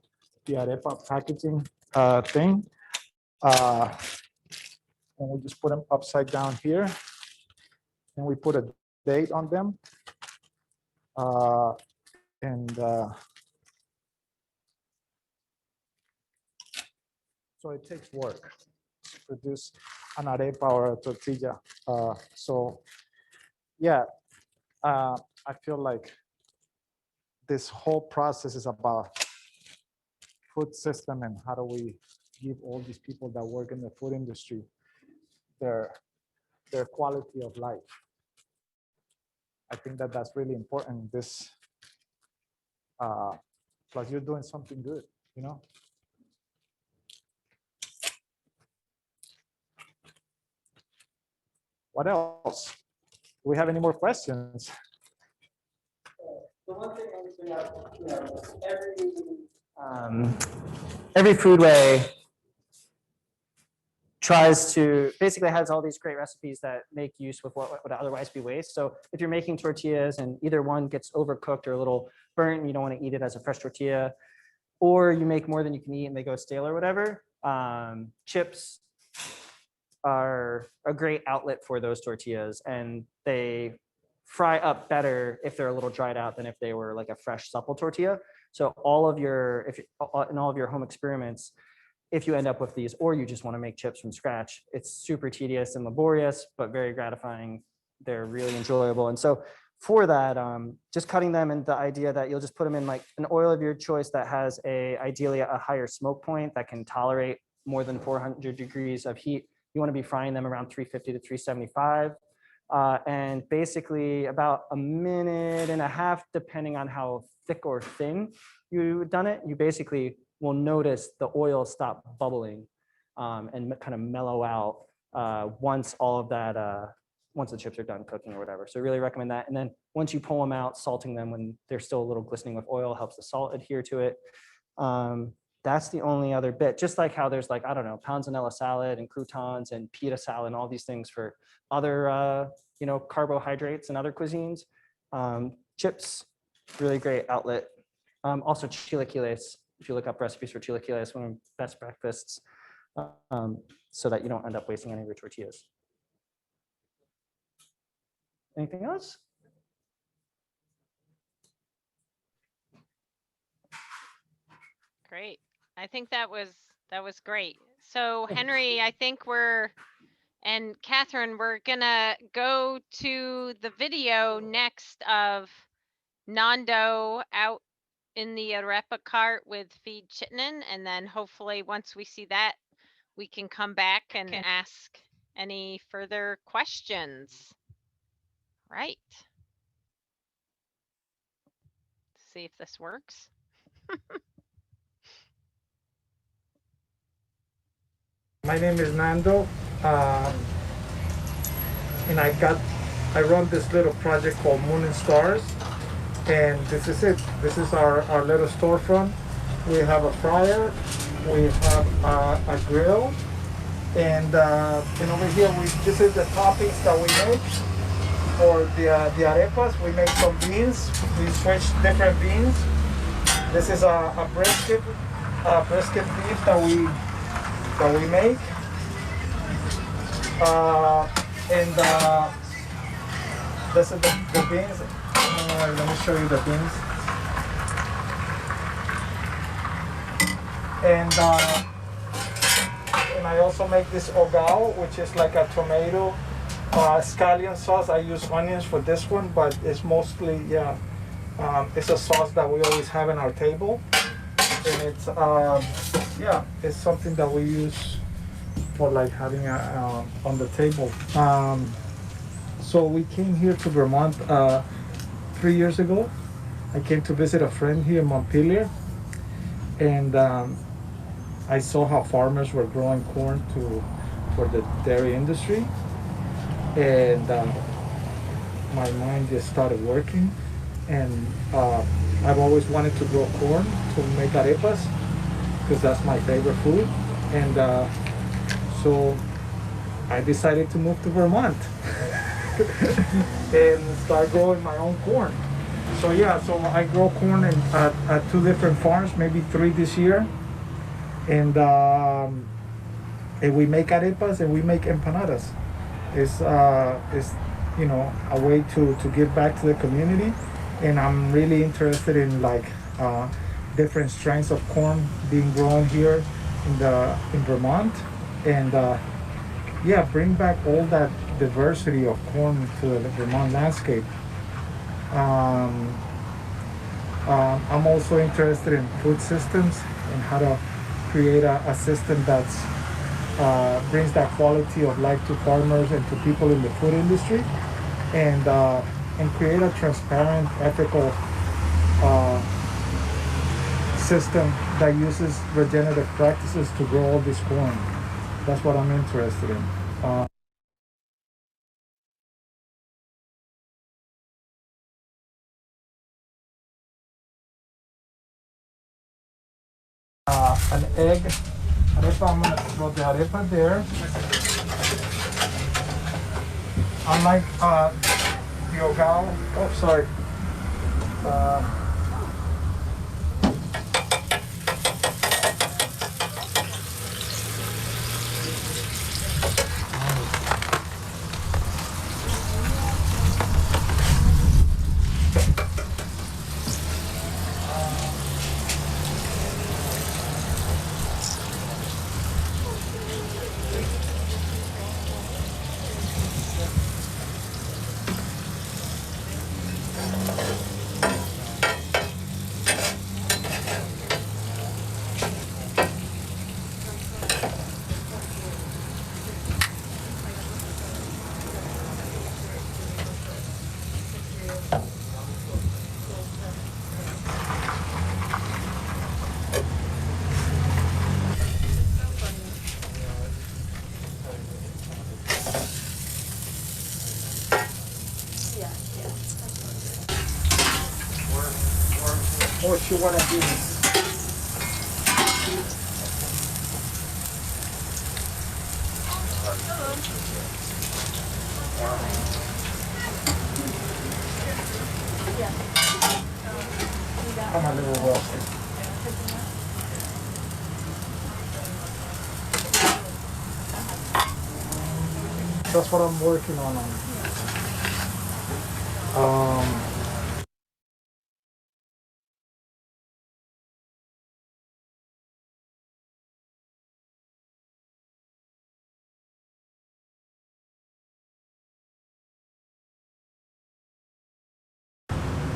the arepa packaging thing. And we just put them upside down here, and we put a date on them. So it takes work to produce an arepa or a tortilla. So yeah, I feel like this whole process is about food system and how do we give all these people that work in the food industry their quality of life. I think that that's really important. This plus you're doing something good, What else? Do we have any more questions? The one thing I would bring up, every foodway tries to basically has all these great recipes that make use of what would otherwise be waste. So if you're making tortillas and either one gets overcooked or a little burnt, and you don't want to eat it as a fresh tortilla, or you make more than you can eat and they go stale or whatever, chips are a great outlet for those tortillas, and they fry up better if they're a little dried out than if they were like a fresh supple tortilla. So in all of your home experiments, if you end up with these, or you just want to make chips from scratch. It's super tedious and laborious, but very gratifying. They're really enjoyable. And so for that, just cutting them, and the idea that you'll just put them in like an oil of your choice that has ideally a higher smoke point that can tolerate more than 400 degrees of heat. You want to be frying them around 350 to 375. And basically about a minute and a half, depending on how thick or thin you've done it, you basically will notice the oil stop bubbling and kind of mellow out once all of that, once the chips are done cooking or whatever. So really recommend that. And then once you pull them out, salting them when they're still a little glistening with oil helps the salt adhere to it. That's the only other bit, just like how there's like, I don't know, panzanella salad and croutons and pita salad and all these things for other, you know, carbohydrates and other cuisines. Chips, really great outlet. Also chilaquiles, if you look up recipes for chilaquiles, one of the best breakfasts, so that you don't end up wasting any of your tortillas. Anything else? Great. I think that was great. So Henry, I think and Catherine, we're gonna go to the video next of Nando out in the arepa cart with Feed Chittenden, and then hopefully once we see that, we can come back and ask any further questions. Right. See if this works. My name is Nando, and I run this little project called Moon Stars, and this is it. This is our little storefront. We have a fryer, we have a grill, and over here this is the toppings that we make for the arepas. We make some beans. We switch different beans. This is a brisket beef that we make, and this is the beans. Let me show you the beans. And I also make this ogao, which is like a tomato scallion sauce. I use onions for this one, but it's mostly, it's a sauce that we always have in our table. And it's it's something that we use for like having on the table. So we came here to Vermont 3 years ago. I came to visit a friend here in Montpelier, and I saw how farmers were growing corn for the dairy industry, and my mind just started working. And I've always wanted to grow corn to make arepas, because that's my favorite food. And so I decided to move to Vermont and start growing my own corn. So so I grow corn at 2 different farms, maybe 3 this year. And we make arepas and we make empanadas. It's you know, a way to give back to the community. And I'm really interested in like different strains of corn being grown here in Vermont, and bring back all that diversity of corn to the Vermont landscape. I'm also interested in food systems and how to create a system that's brings that quality of life to farmers and to people in the food industry, and create a transparent, ethical system that uses regenerative practices to grow all this corn. That's what I'm interested in. An egg arepa. I'm gonna throw the arepa there. Unlike the ogao. Oh, sorry. Or she wanna do come a little wealthy. That's what I'm working on.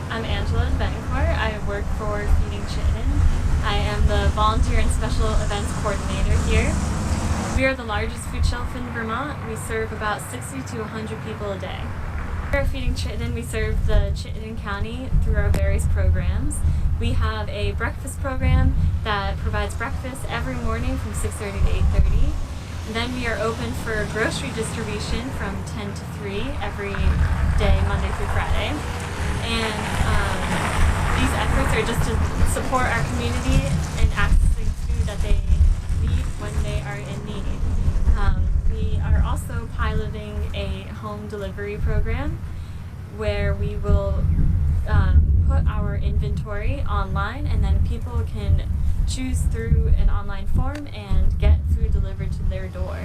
I'm Angela Betancourt. I work for Feeding Chittenden. I am the volunteer and special events coordinator here. We are the largest food shelf in Vermont. We serve about 60 to 100 people a day. Here at Feeding Chittenden, we serve the Chittenden County through our various programs. We have a breakfast program that provides breakfast every morning from 6:30 to 8:30. And then we are open for grocery distribution from 10 to 3 every day, Monday through Friday. And these efforts are just to support our community in accessing food that they need when they are in need. We are also piloting a home delivery program where we will put our inventory online, and then people can choose through an online form and get food delivered to their door.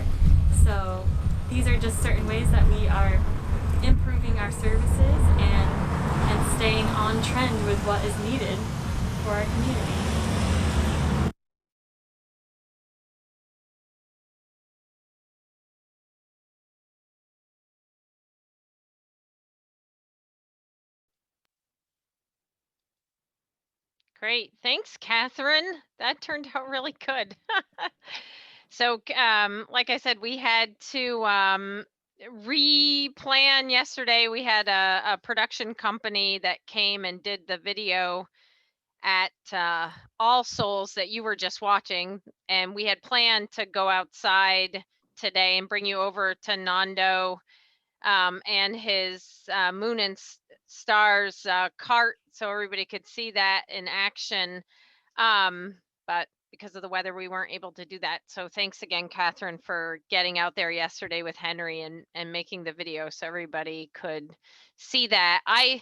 So these are just certain ways that we are improving our services and staying on trend with what is needed for our community. Great. Thanks, Catherine. That turned out really good. So, like I said, we had to re-plan yesterday. We had a production company that came and did the video at All Souls that you were just watching. And we had planned to go outside today and bring you over to Nando and his Moon and Stars cart so everybody could see that in action. But because of the weather, we weren't able to do that. So thanks again, Catherine, for getting out there yesterday with Henry and making the video so everybody could see that. I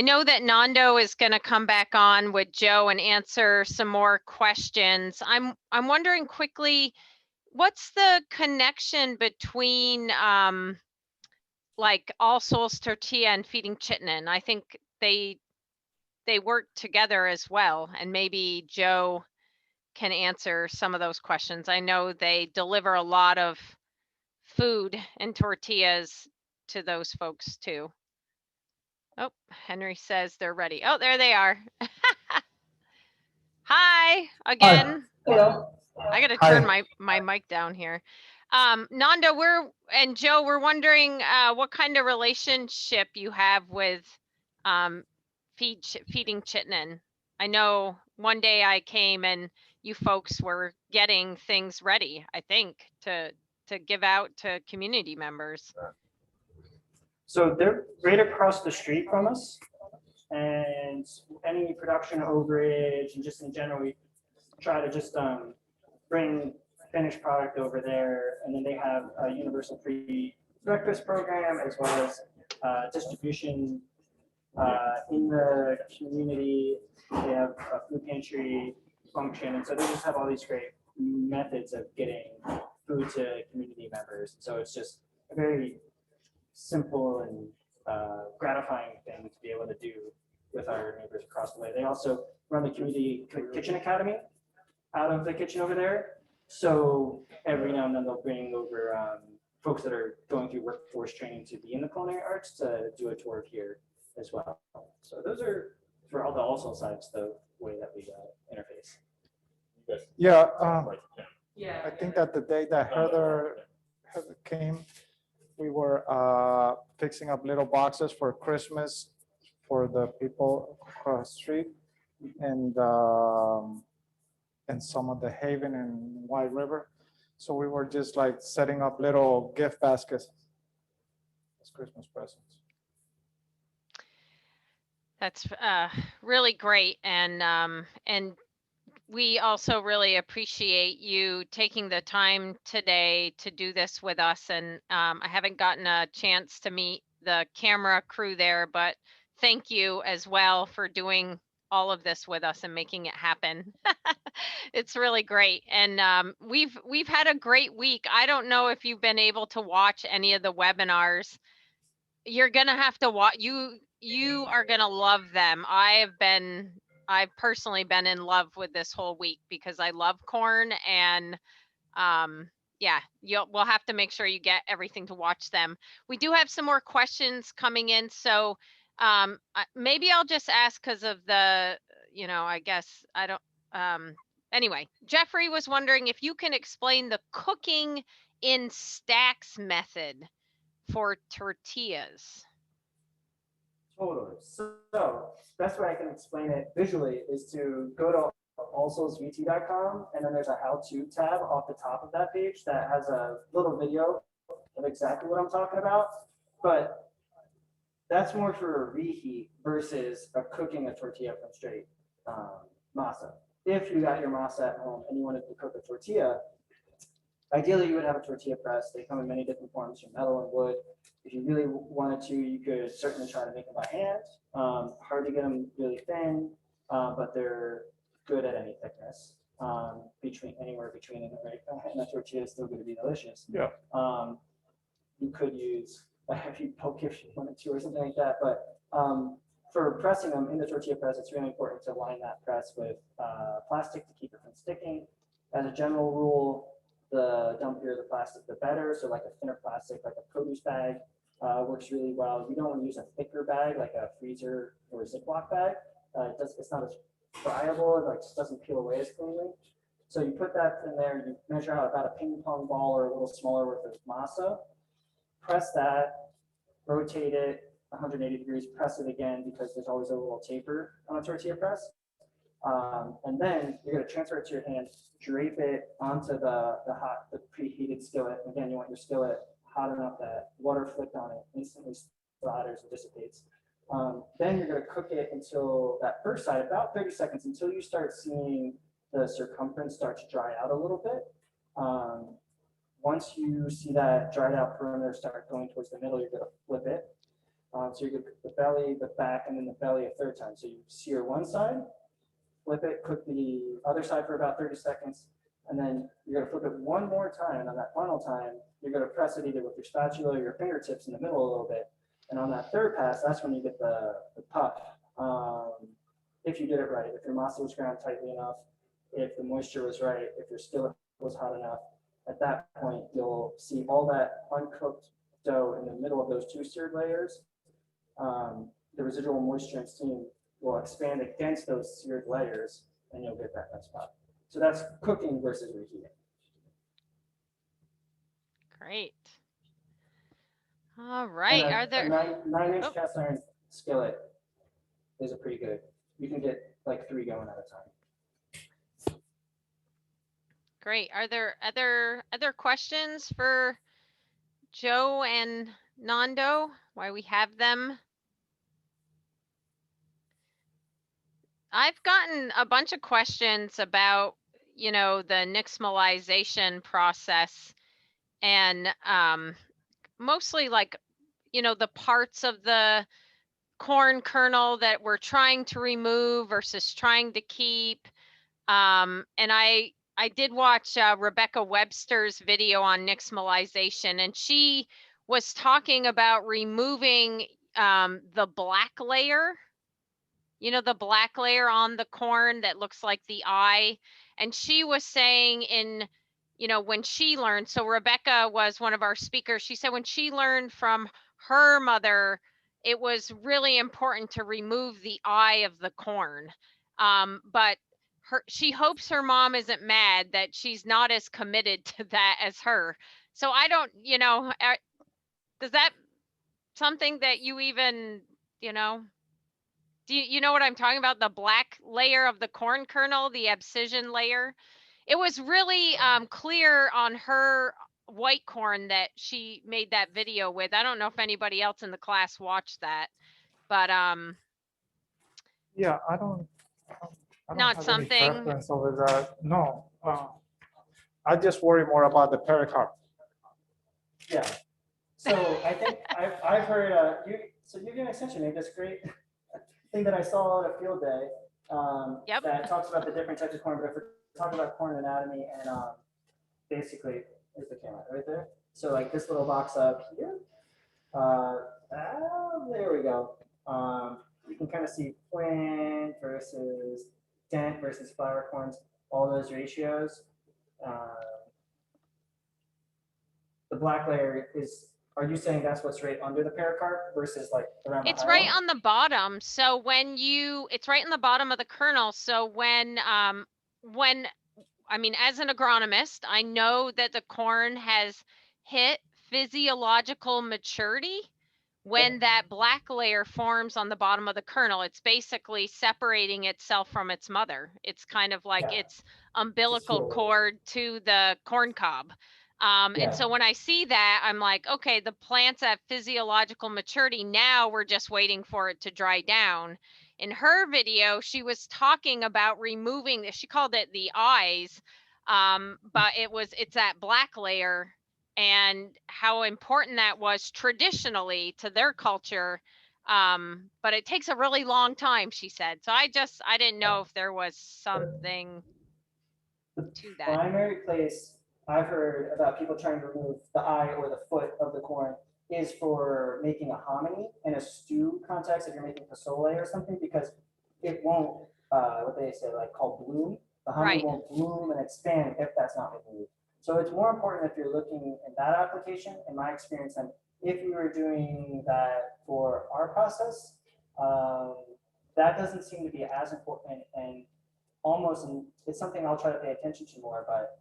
know that Nando is going to come back on with Joe and answer some more questions. I'm wondering quickly, what's the connection between like All Souls Tortilla and Feeding Chittenden? I think they work together as well, and maybe Joe can answer some of those questions. I know they deliver a lot of food and tortillas to those folks too. Oh, Henry says they're ready. Oh, there they are. Hi again. Hello. I got to turn my mic down here. Nando, and Joe, we're wondering what kind of relationship you have with Feeding Chittenden. I know one day I came and you folks were getting things ready, I think, to give out to community members. So they're right across the street from us, and any production overage and just in general, we try to just bring finished product over there, and then they have a universal free breakfast program as well as distribution in the community. They have a food pantry function, and so they just have all these great methods of getting food to community members. So it's just a very simple and gratifying thing to be able to do with our neighbors across the way. They also run the community kitchen academy out of the kitchen over there. So every now and then they'll bring over folks that are going through workforce training to be in the culinary arts to do a tour of here as well. So those are for all the also sides the way that we interface. Yeah, I think that the day that Heather came, we were fixing up little boxes for Christmas for the people across the street, and some of the Haven and White River. So we were just like setting up little gift baskets as Christmas presents. That's really great. And we also really appreciate you taking the time today to do this with us. And I haven't gotten a chance to meet the camera crew there, but thank you as well for doing all of this with us and making it happen. It's really great. And we've had a great week. I don't know if you've been able to watch any of the webinars. You're gonna have to watch. You are gonna love them. I've personally been in love with this whole week because I love corn. And yeah, we'll have to make sure you get everything to watch them. We do have some more questions coming in, so maybe I'll just ask because of the, I guess I don't. Anyway, Jeffrey was wondering if you can explain the cooking in Stax method for tortillas. Totally. So best way I can explain it visually is to go to allsoulsvt.com, and then there's a how-to tab off the top of that page that has a little video of exactly what I'm talking about. But that's more for a reheat versus cooking a tortilla from straight masa. If you got your masa at home and you wanted to cook a tortilla, ideally you would have a tortilla press. They come in many different forms, from metal and wood. If you really wanted to, you could certainly try to make them by hand. Hard to get them really thin, but they're good at any thickness. Anywhere between, and the tortilla is still going to be delicious. Yeah. You could use if you poke if you wanted to or something like that. But for pressing them in the tortilla press, it's really important to line that press with plastic to keep it from sticking. As a general rule, the dumpier the plastic, the better. So like a thinner plastic, like a produce bag, works really well. You don't want to use a thicker bag, like a freezer or a Ziploc bag. It's not as friable, it like just doesn't peel away as cleanly. So you put that in there, you measure out about a ping pong ball or a little smaller worth of masa, press that, rotate it 180 degrees, press it again because there's always a little taper on a tortilla press. And then you're going to transfer it to your hand, drape it onto the preheated skillet. Again, you want your skillet hot enough that water flicked on it instantly splatters and dissipates. Then you're going to cook it until that first side, about 30 seconds, until you start seeing the circumference start to dry out a little bit. Once you see that dried out perimeter start going towards the middle, you're going to flip it. So you're going to cook the belly, the back, and then the belly a third time. So you sear one side, flip it, cook the other side for about 30 seconds, and then you're going to flip it one more time. And on that final time, you're going to press it either with your spatula or your fingertips in the middle a little bit. And on that third pass, that's when you get the puff. If you did it right, if your masa was ground tightly enough, if the moisture was right, if your skillet was hot enough, at that point, you'll see all that uncooked dough in the middle of those two seared layers. The residual moisture and steam will expand against those seared layers, and you'll get that nice pop. So that's cooking versus reheating. Great. All right. Are there a 9-inch cast iron skillet is a pretty good. You can get like 3 going at a time. Great. Are there other questions for Joe and Nando while we have them? I've gotten a bunch of questions about, the nixtamalization process, and mostly like, the parts of the corn kernel that we're trying to remove versus trying to keep. And I did watch Rebecca Webster's video on nixtamalization, and she was talking about removing the black layer, the black layer on the corn that looks like the eye. And she was saying when she learned, so Rebecca was one of our speakers, she said when she learned from her mother, it was really important to remove the eye of the corn. But she hopes her mom isn't mad that she's not as committed to that as her. So I don't, does that something that you even, do you know what I'm talking about? The black layer of the corn kernel, the abscission layer. It was really clear on her white corn that she made that video with. I don't know if anybody else in the class watched that, but Yeah, I don't Not have any something- preference over that. No. I just worry more about the pericarp. Yeah. So I think I've heard, so UVM Extension made this great thing that I saw at a field day. Yep. That talks about the different types of corn, but if we're talking about corn anatomy and basically, here's the camera right there. So like this little box up here, there we go. You can kind of see plant versus dent versus flower corns, all those ratios. The black layer is, are you saying that's what's right under the pericarp versus like around the It's right hilum? on the bottom. So when it's right in the bottom of the kernel. So when, I mean, as an agronomist, I know that the corn has hit physiological maturity when that black layer forms on the bottom of the kernel. It's basically separating itself from its mother. It's kind of like Yeah. its umbilical It's cord to the corn cob. Yeah. And so when I see that, I'm like, okay, the plant's at physiological maturity. Now we're just waiting for it to dry down. In her video, she was talking about removing, she called it the eyes, but it's that black layer and how important that was traditionally to their culture. But it takes a really long time, she said. So I didn't know if there was something to that. Primary place I've heard about people trying to remove the eye or the foot of the corn is for making a hominy in a stew context if you're making pozole or something, because it won't, what they say, like called bloom. The hominy Right. won't bloom and expand if that's not removed. So it's more important if you're looking at that application, in my experience, than if you were doing that for our process. That doesn't seem to be as important, and almost, and it's something I'll try to pay attention to more, but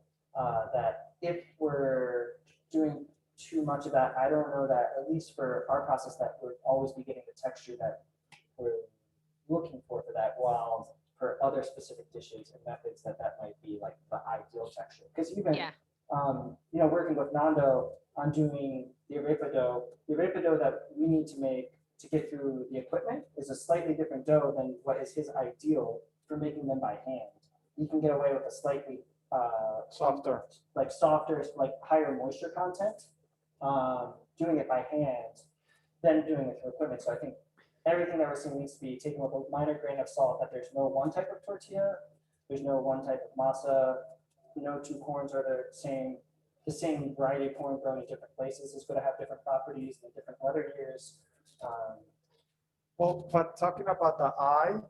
that if we're doing too much of that, I don't know that, at least for our process, that would always be getting the texture that we're looking for that, while for other specific dishes and methods that might be like the ideal texture. Because even, Yeah. you know, working with Nando on doing the arepa dough that we need to make to get through the equipment is a slightly different dough than what is his ideal for making them by hand. You can get away with a slightly softer, like higher moisture content, doing it by hand than doing it through equipment. So I think everything that we're seeing needs to be taken with a minor grain of salt, that there's no one type of tortilla, there's no one type of masa, no two corns are the same variety of corn grown in different places is going to have different properties in different weather years. Well, but talking about the eye,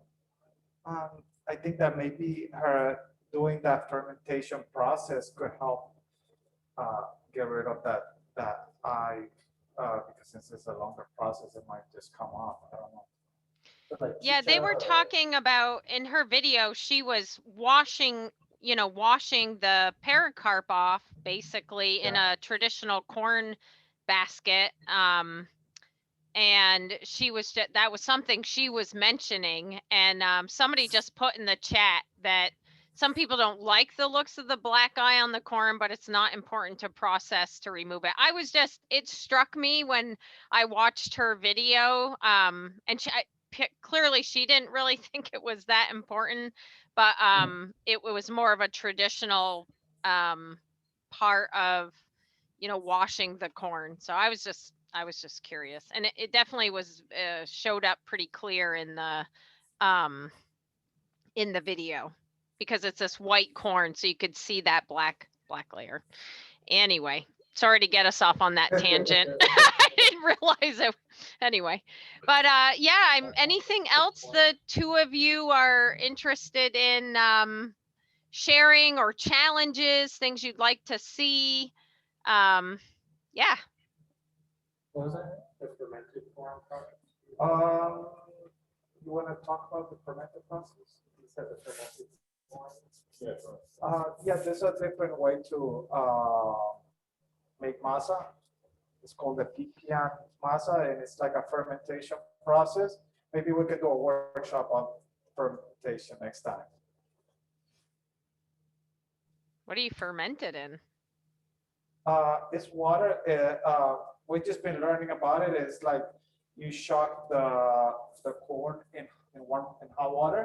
I think that maybe her doing that fermentation process could help get rid of that eye, because since it's a longer process, it might just come off. I don't know. But like Yeah, they were chicha or- talking about, in her video, she was washing the pericarp off basically in a traditional corn basket. And that was something she was mentioning. And somebody just put in the chat that some people don't like the looks of the black eye on the corn, but it's not important to process to remove it. It struck me when I watched her video, and clearly she didn't really think it was that important, but it was more of a traditional part of, washing the corn. So I was just curious, and it definitely was showed up pretty clear in the video, because it's this white corn, so you could see that black layer. Anyway, sorry to get us off on that tangent. I didn't realize it. Anyway, but yeah, anything else the two of you are interested in sharing, or challenges, things you'd like to see? Yeah. What was that? The fermented corn product. You want to talk about the fermented process? You said the fermented corn. Yeah, there's a different way to make masa. It's called the pipián masa, and it's like a fermentation process. Maybe we could do a workshop on fermentation next time. What do you ferment it in? It's water. We've just been learning about it. It's like you shock the corn in hollow water.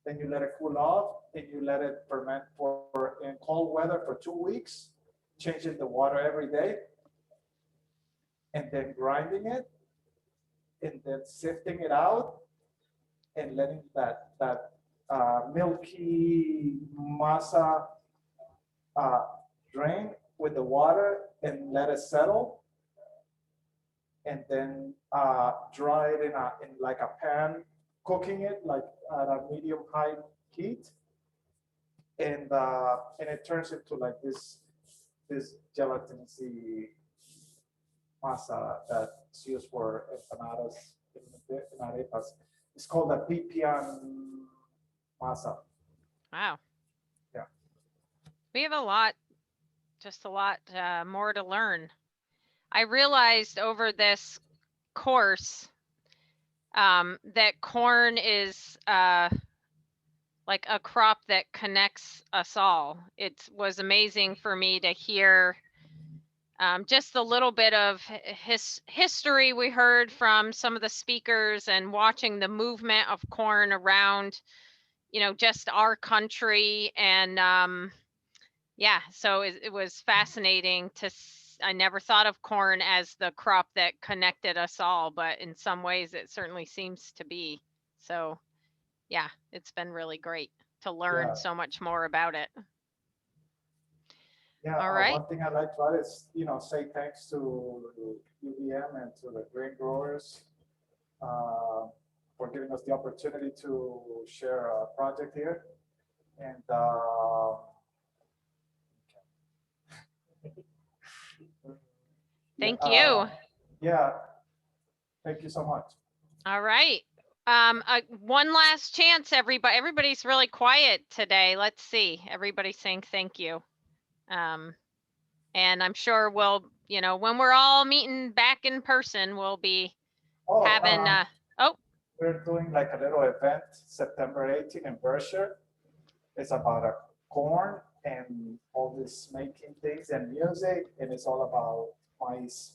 Then you let it cool off, and you let it ferment for in cold weather for 2 weeks, changing the water every day, and then grinding it, and then sifting it out, and letting that milky masa drain with the water and let it settle, and then dry it in like a pan, cooking it like at a medium high heat, and it turns into like this gelatinous masa that's used for empanadas and arepas. It's called a pipian masa. Wow. Yeah. We have just a lot more to learn. I realized over this course that corn is like a crop that connects us all. It was amazing for me to hear just a little bit of history we heard from some of the speakers, and watching the movement of corn around, just our country. And yeah, so it was fascinating I never thought of corn as the crop that connected us all, but in some ways it certainly seems to be. So yeah, it's been really great to learn so much more about it. Yeah, all right. One thing I'd like to add is, say thanks to UVM and to the grain growers for giving us the opportunity to share a project here. And thank you. Yeah, thank you so much. All right. One last chance, everybody. Everybody's really quiet today. Let's see. Everybody's saying thank you. And I'm sure we'll, when we're all meeting back in person, we'll be having, We're doing like a little event September 18 in Berkshire. It's about a corn and all this making things and music, and it's all about mice.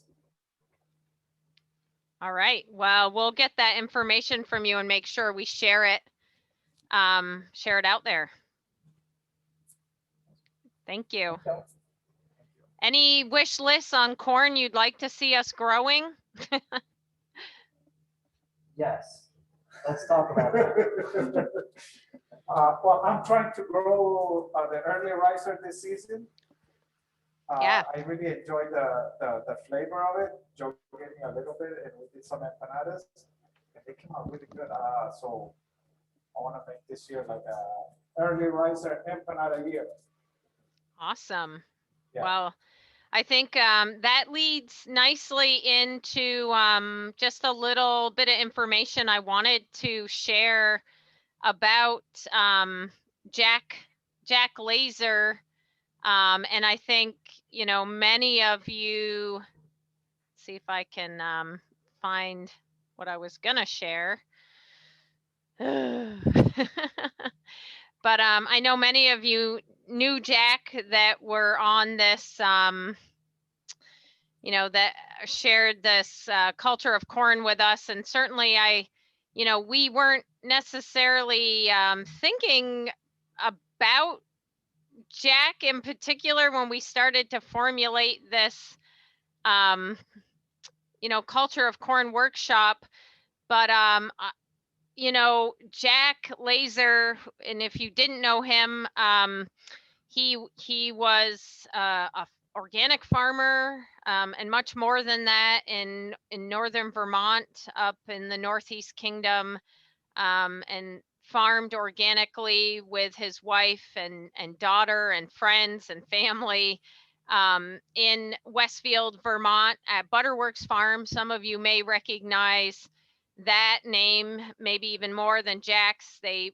All right. Well, we'll get that information from you and make sure we share it out there. Thank you. Any wish lists on corn you'd like to see us growing? Yes, let's talk about that. Well, I'm trying to grow the early riser this season. Yeah. I really enjoyed the flavor of it. Joe gave me a little bit, and we did some empanadas, and they came out really good. So I want to make this year like a early riser empanada year. Awesome. Yeah. Well, I think that leads nicely into just a little bit of information I wanted to share about Jack Laser. And I think, many of you, see if I can find what I was going to share. But I know many of you knew Jack that were on this, that shared this culture of corn with us. And certainly we weren't necessarily thinking about Jack in particular when we started to formulate this, culture of corn workshop. But Jack Laser, and if you didn't know him, he was a organic farmer, and much more than that in northern Vermont, up in the Northeast Kingdom, and farmed organically with his wife and daughter and friends and family in Westfield, Vermont at Butterworks Farm. Some of you may recognize that name, maybe even more than Jack's. They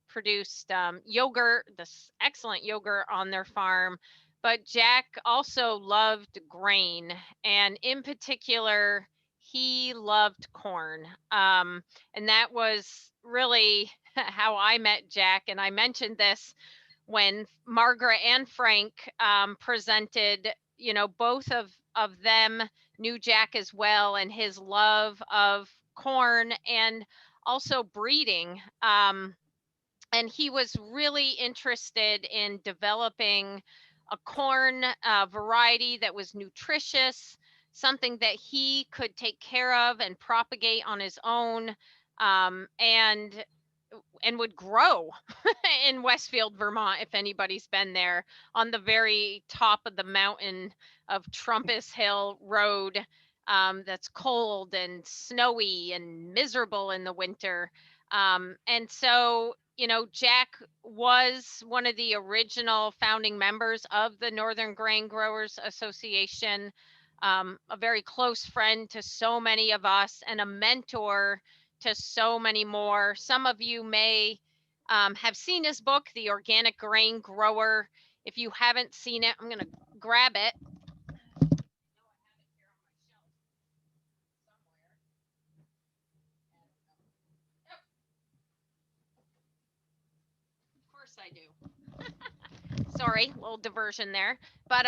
produced yogurt, this excellent yogurt on their farm. But Jack also loved grain, and in particular, he loved corn. And that was really how I met Jack. And I mentioned this when Margaret and Frank presented, both of them knew Jack as well, and his love of corn, and also breeding. And he was really interested in developing a corn variety that was nutritious, something that he could take care of and propagate on his own, and would grow in Westfield, Vermont, if anybody's been there, on the very top of the mountain of Trumpus Hill Road. That's cold and snowy and miserable in the winter. And so, Jack was one of the original founding members of the Northern Grain Growers Association, a very close friend to so many of us, and a mentor to so many more. Some of you may have seen his book, The Organic Grain Grower. If you haven't seen it, I'm going to grab it. Of course I do. Sorry, little diversion there. But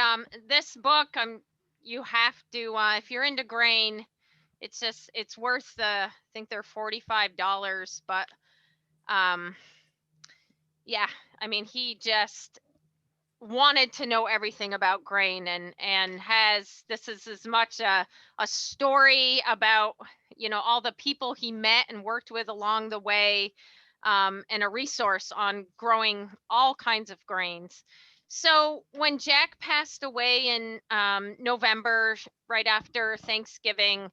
this book, you have to, if you're into grain, it's worth I think they're $45, but yeah, I mean, he just wanted to know everything about grain, and this is as much a story about all the people he met and worked with along the way, and a resource on growing all kinds of grains. So when Jack passed away in November, right after Thanksgiving,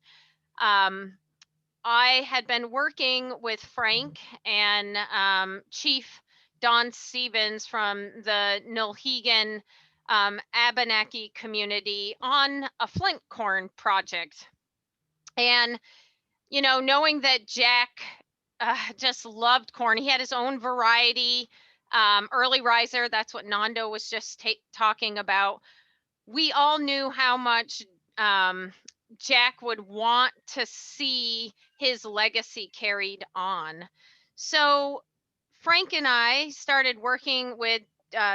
I had been working with Frank and Chief Don Stevens from the Nulhegan Abenaki community on a flint corn project. And, knowing that Jack just loved corn, he had his own variety, early riser. That's what Nando was just talking about. We all knew how much Jack would want to see his legacy carried on. So Frank and I started working with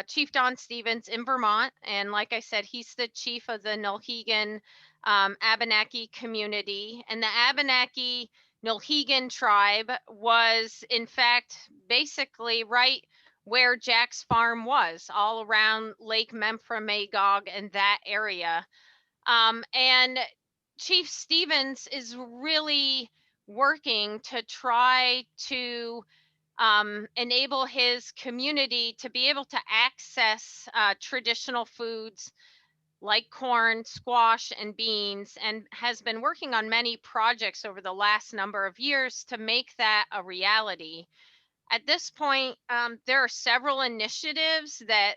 Chief Don Stevens in Vermont. And like I said, he's the chief of the Nulhegan Abenaki community. And the Abenaki Nulhegan tribe was, in fact, basically right where Jack's farm was, all around Lake Memphremagog and that area. And Chief Stevens is really working to try to enable his community to be able to access traditional foods like corn, squash, and beans, and has been working on many projects over the last number of years to make that a reality. At this point, there are several initiatives that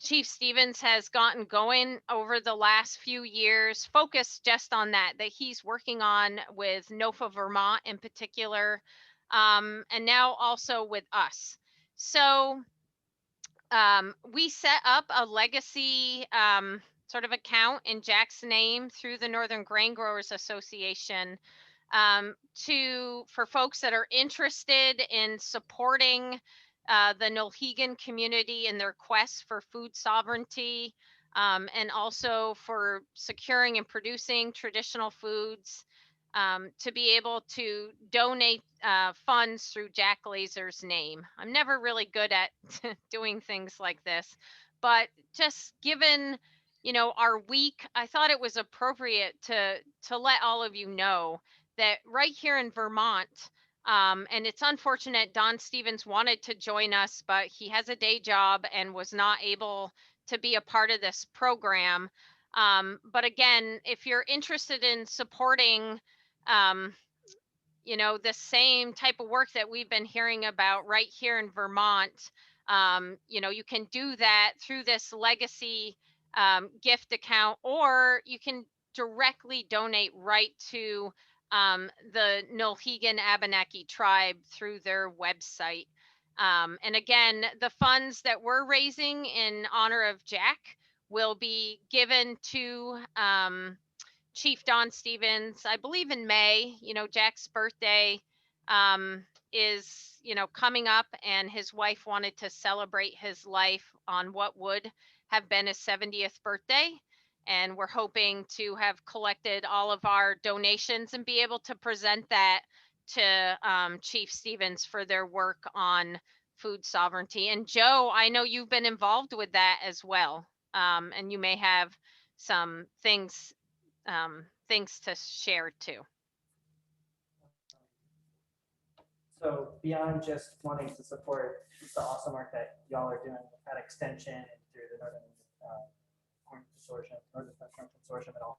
Chief Stevens has gotten going over the last few years, focused just on that he's working on with NOFA Vermont in particular, and now also with us. So we set up a legacy sort of account in Jack's name through the Northern Grain Growers Association, for folks that are interested in supporting the Nulhegan community in their quest for food sovereignty, and also for securing and producing traditional foods, to be able to donate funds through Jack Laser's name. I'm never really good at doing things like this, but just given our week, I thought it was appropriate to let all of you know that right here in Vermont, and it's unfortunate Don Stevens wanted to join us, but he has a day job and was not able to be a part of this program. But again, if you're interested in supporting the same type of work that we've been hearing about right here in Vermont, you can do that through this legacy gift account, or you can directly donate right to the Nulhegan Abenaki tribe through their website. And again, the funds that we're raising in honor of Jack will be given to Chief Don Stevens, I believe in May. Jack's birthday is, coming up, and his wife wanted to celebrate his life on what would have been his 70th birthday. And we're hoping to have collected all of our donations and be able to present that to Chief Stevens for their work on food sovereignty. And Joe, I know you've been involved with that as well. And you may have some things to share too. So beyond just wanting to support the awesome work that y'all are doing at Extension and through the Northern Corn Consortium, Northern Corn Consortium and all,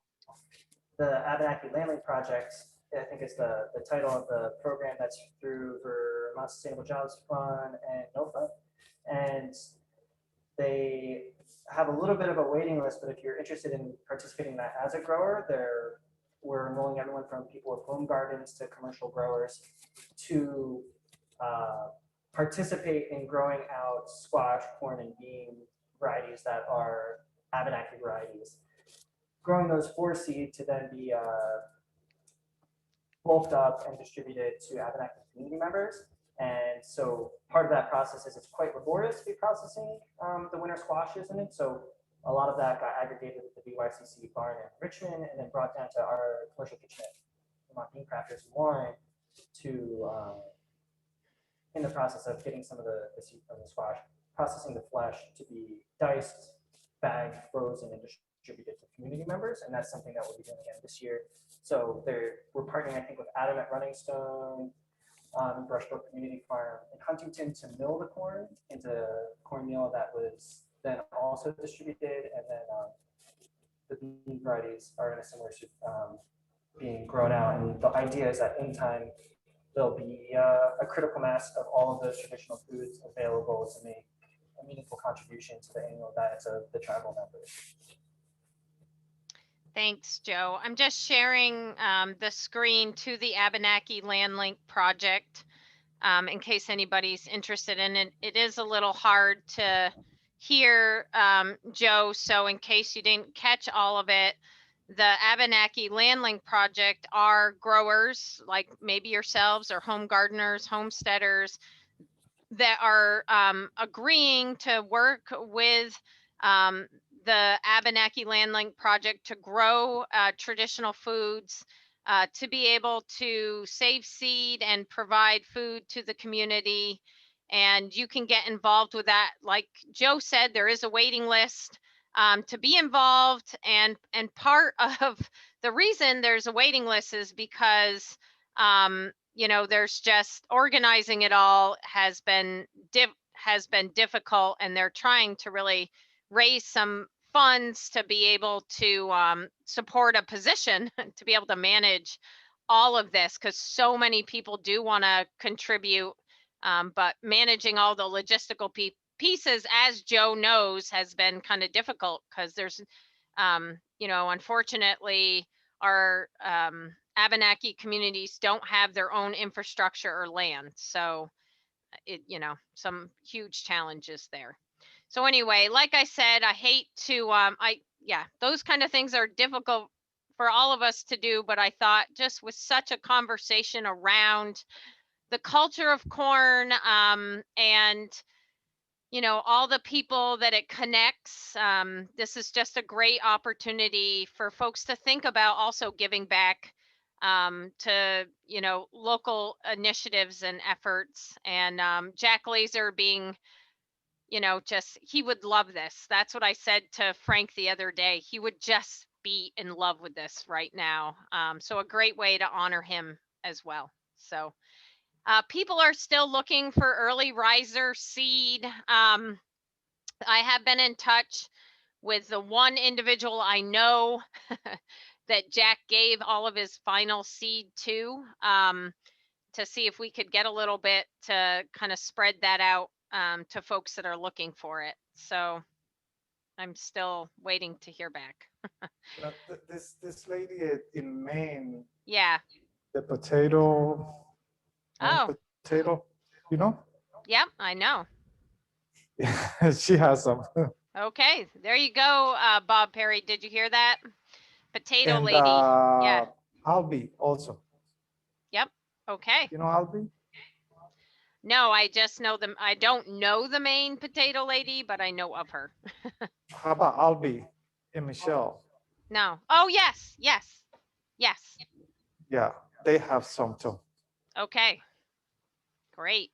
the Abenaki Landlink project, I think is the title of the program that's through Vermont Sustainable Jobs Fund and NOFA. And they have a little bit of a waiting list, but if you're interested in participating in that as a grower, we're enrolling everyone from people with home gardens to commercial growers to participate in growing out squash, corn, and bean varieties that are Abenaki varieties. Growing those for seed to then be bulked up and distributed to Abenaki community members. And so part of that process is it's quite laborious to be processing the winter squashes in it. So a lot of that got aggregated at the BYCC barn in Richmond and then brought down to our commercial kitchen at Vermont Bean Crafters in Warren to, in the process of getting some of the seed from the squash, processing the flesh to be diced, bagged, frozen, and distributed to community members. And that's something that we'll be doing again this year. So we're partnering, I think, with Adam at Running Stone, Brushbrook Community Farm in Huntington to mill the corn into cornmeal that was then also distributed, and then the bean varieties are in a similar being grown out. And the idea is that in time there'll be a critical mass of all of those traditional foods available to make a meaningful contribution to the annual diets of the tribal members. Thanks, Joe. I'm just sharing the screen to the Abenaki Landlink project in case anybody's interested in it. It is a little hard to hear, Joe, so in case you didn't catch all of it, the Abenaki Landlink project are growers like maybe yourselves or home gardeners, homesteaders that are agreeing to work with the Abenaki Landlink project to grow traditional foods, to be able to save seed and provide food to the community. And you can get involved with that. Like Joe said, there is a waiting list to be involved. And part of the reason there's a waiting list is because there's just organizing it all has been difficult, and they're trying to really raise some funds to be able to support a position to be able to manage all of this, because so many people do want to contribute, but managing all the logistical pieces, as Joe knows, has been kind of difficult because there's unfortunately our Abenaki communities don't have their own infrastructure or land, so some huge challenges there. So anyway, like I said, I hate to, those kind of things are difficult for all of us to do, but I thought just with such a conversation around the culture of corn and, all the people that it connects, this is just a great opportunity for folks to think about also giving back to, local initiatives and efforts. And Jack Laser being, he would love this. That's what I said to Frank the other day. He would just be in love with this right now. So a great way to honor him as well. So people are still looking for early riser seed. I have been in touch with the one individual I know that Jack gave all of his final seed to see if we could get a little bit to kind of spread that out to folks that are looking for it. So I'm still waiting to hear back. This lady in Maine, Yeah. the potato, potato, Yep, I know. she has some. Okay, there you go, Bob Perry. Did you hear that? Potato And, lady. Yeah. Albie also. Yep. Okay. You know Albie? No, I just know them. I don't know the Maine potato lady, but I know of her. How about Albie and Michelle? No. Oh, yes, yes, yes. Yeah, they have some too. Okay, great.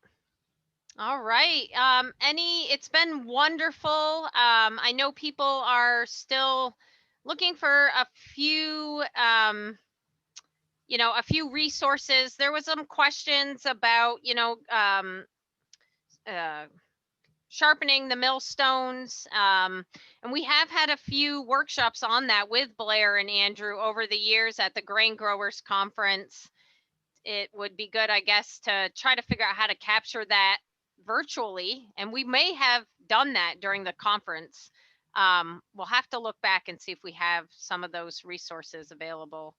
All right. It's been wonderful. I know people are still looking for a few, a few resources. There was some questions about, uh, sharpening the millstones. And we have had a few workshops on that with Blair and Andrew over the years at the Grain Growers Conference. It would be good, I guess, to try to figure out how to capture that virtually. And we may have done that during the conference. We'll have to look back and see if we have some of those resources available.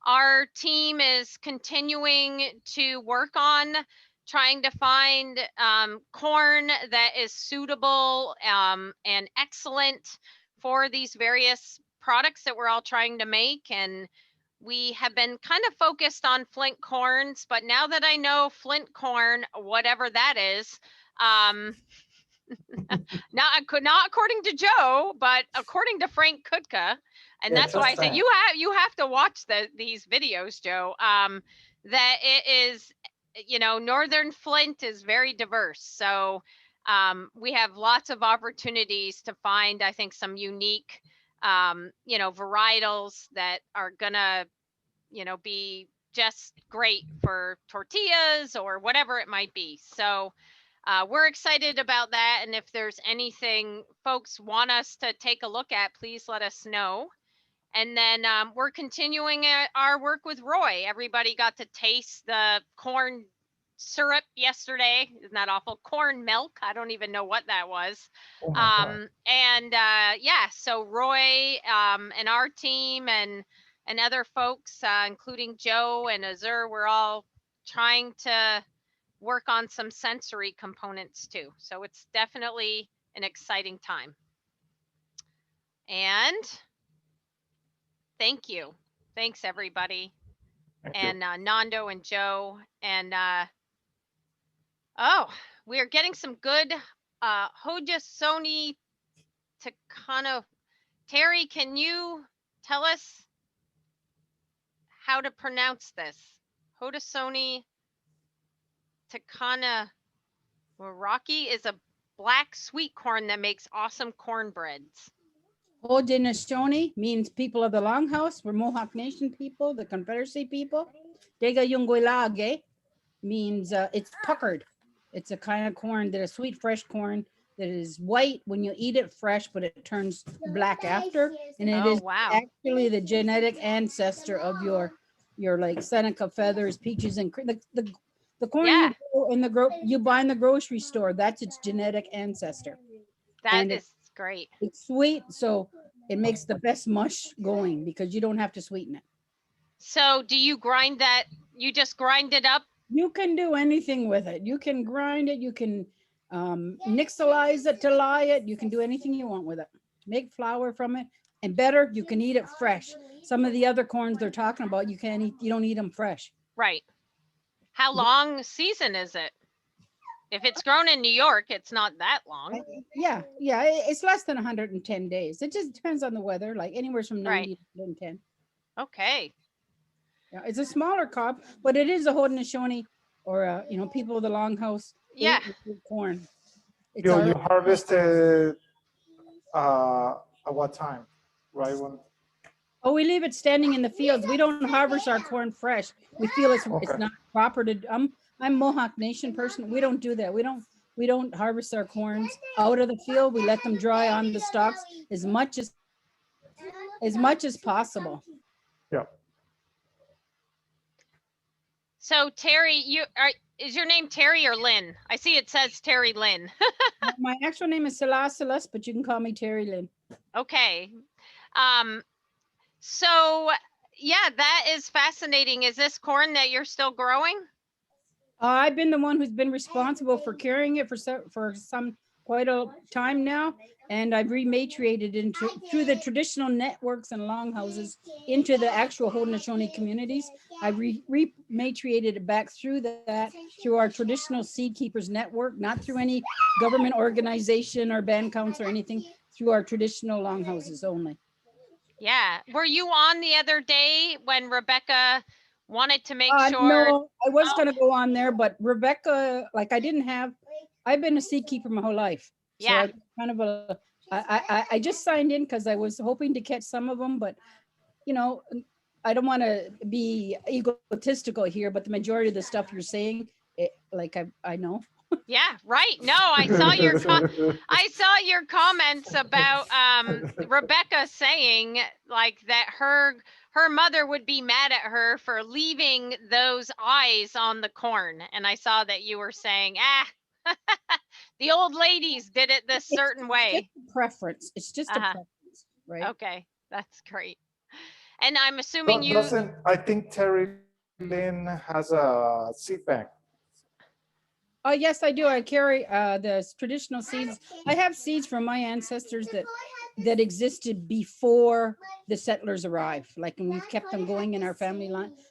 Our team is continuing to work on trying to find corn that is suitable and excellent for these various products that we're all trying to make. And we have been kind of focused on flint corns, but now that I know flint corn, whatever that is, not according to Joe, but according to Frank Kutka, and Yeah, that's why I just said you have to watch these videos, Joe. That it is, Northern Flint is very diverse, so we have lots of opportunities to find, I think, some unique, varietals that are gonna, be just great for tortillas or whatever it might be. So we're excited about that. And if there's anything folks want us to take a look at, please let us know. And then we're continuing our work with Roy. Everybody got to taste the corn syrup yesterday. Isn't that awful? Corn milk. I don't even know what that was. Oh my God. And yeah, so Roy and our team and other folks, including Joe and Azur, we're all trying to work on some sensory components too. So it's definitely an exciting time. And thank you. Thanks, everybody. Thank you. And Nando and Joe. And oh, we are getting some good Haudenosaunee Takano. Terry, can you tell us how to pronounce this? Haudenosaunee Takana Waraki is a black sweet corn that makes awesome cornbreads. Haudenosaunee means people of the Longhouse. We're Mohawk Nation people, the Confederacy people. Dega Yungwilage means it's puckered. It's a kind of corn that is sweet, fresh corn that is white when you eat it fresh, but it turns black after. And it is actually the genetic ancestor of your like Seneca feathers, peaches, and the corn you buy in the grocery store. That's its genetic ancestor. That is great. It's sweet, so it makes the best mush going because you don't have to sweeten it. So do you grind that? You just grind it up? You can do anything with it. You can grind it. You can nixtalize it to lye it. You can do anything you want with it. Make flour from it, and better, you can eat it fresh. Some of the other corns they're talking about, you don't eat them fresh. Right. How long season is it? If it's grown in New York, it's not that long. Yeah, it's less than 110 days. It just depends on the weather, like anywhere from 90 to 110. Okay. Yeah, it's a smaller crop, but it is a Haudenosaunee or people of the Longhouse. Yeah. Corn. You harvested at what time? Right when? Oh, we leave it standing in the fields. We don't harvest our corn fresh. We feel it's not proper to. I'm Mohawk Nation person. We don't do that. We don't harvest our corns out of the field. We let them dry on the stalks as much as possible. Yeah. So Terry, is your name Terry or Lynn? I see it says Terry Lynn. My actual name is Celeste, but you can call me Terry Lynn. Okay. So yeah, that is fascinating. Is this corn that you're still growing? I've been the one who's been responsible for carrying it for quite a time now, and I've rematriated through the traditional networks and longhouses into the actual Haudenosaunee communities. I rematriated it back through our traditional seed keepers network, not through any government organization or band council or anything, through our traditional longhouses only. Yeah. Were you on the other day when Rebecca wanted to make sure? No, I was Oh. gonna go on there, but Rebecca, like I've been a seed keeper my whole life. So Yeah. I kind of I just signed in because I was hoping to catch some of them, but you know, I don't want to be egotistical here, but the majority of the stuff you're saying, I know. Yeah, right. No, I saw your comments about Rebecca saying like that her mother would be mad at her for leaving those eyes on the corn. And I saw that you were saying, the old ladies did it this certain way. Just a preference. It's just a preference, right? Okay, that's great. And I'm assuming you. Doesn't, I think Terry Lynn has a seed bank. Oh, yes, I do. I carry the traditional seeds. I have seeds from my ancestors that existed before the settlers arrived. Like, and we've kept them going in our family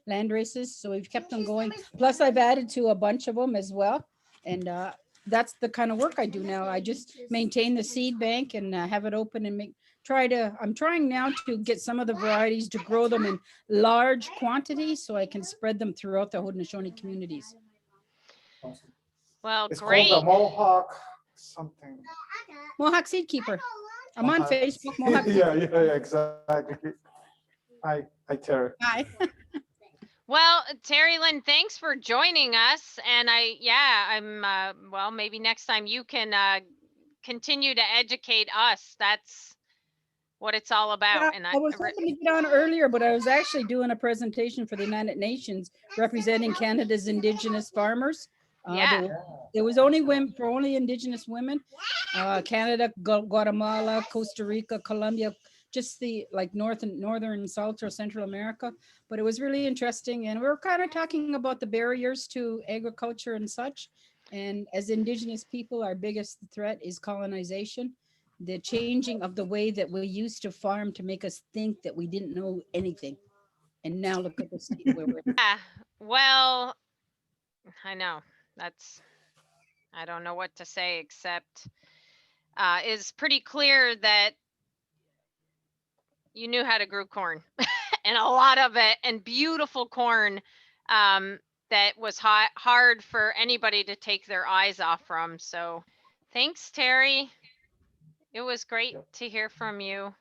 land races. So we've kept them going. Plus, I've added to a bunch of them as well. And that's the kind of work I do now. I just maintain the seed bank and have it open and I'm trying now to get some of the varieties to grow them in large quantities so I can spread them throughout the Haudenosaunee communities. Awesome. Well, It's great. called the Mohawk something. Mohawk Seed Keeper. I'm on Facebook. Mohawk Seed Yeah, exactly. Hi, Terry. Hi. Well, Terry Lynn, thanks for joining us. And I'm, well, maybe next time you can continue to educate us. That's what it's all about. Yeah, And I was hoping to get on earlier, but I was actually doing a presentation for the United Nations representing Canada's Indigenous farmers. Yeah. There was only women for only Indigenous women. Canada, Guatemala, Costa Rica, Colombia, just the like northern South or Central America. But it was really interesting, and we were kind of talking about the barriers to agriculture and such. And as Indigenous people, our biggest threat is colonization, the changing of the way that we used to farm to make us think that we didn't know anything. And now look at the state where we're. Yeah. Well, I know I don't know what to say except it's pretty clear that you knew how to grow corn and a lot of it, and beautiful corn that was hard for anybody to take their eyes off from. So thanks, Terry. It was great to hear from you.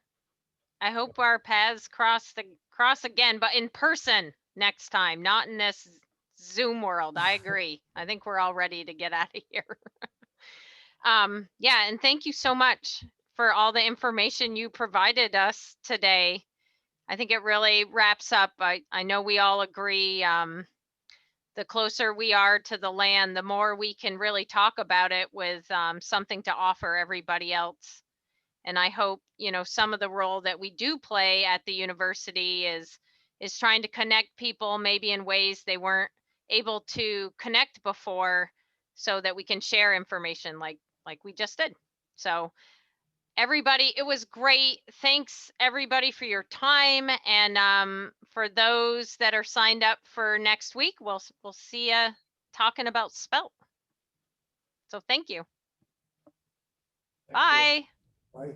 I hope our paths cross again, but in person next time, not in this Zoom world. I agree. I think we're all ready to get out of here. Yeah, and thank you so much for all the information you provided us today. I think it really wraps up. I know we all agree. The closer we are to the land, the more we can really talk about it with something to offer everybody else. And I hope, some of the role that we do play at the university is trying to connect people maybe in ways they weren't able to connect before, so that we can share information like we just did. So everybody, it was great. Thanks everybody for your time. And for those that are signed up for next week, we'll see you talking about spelt. So thank you. Bye. Bye.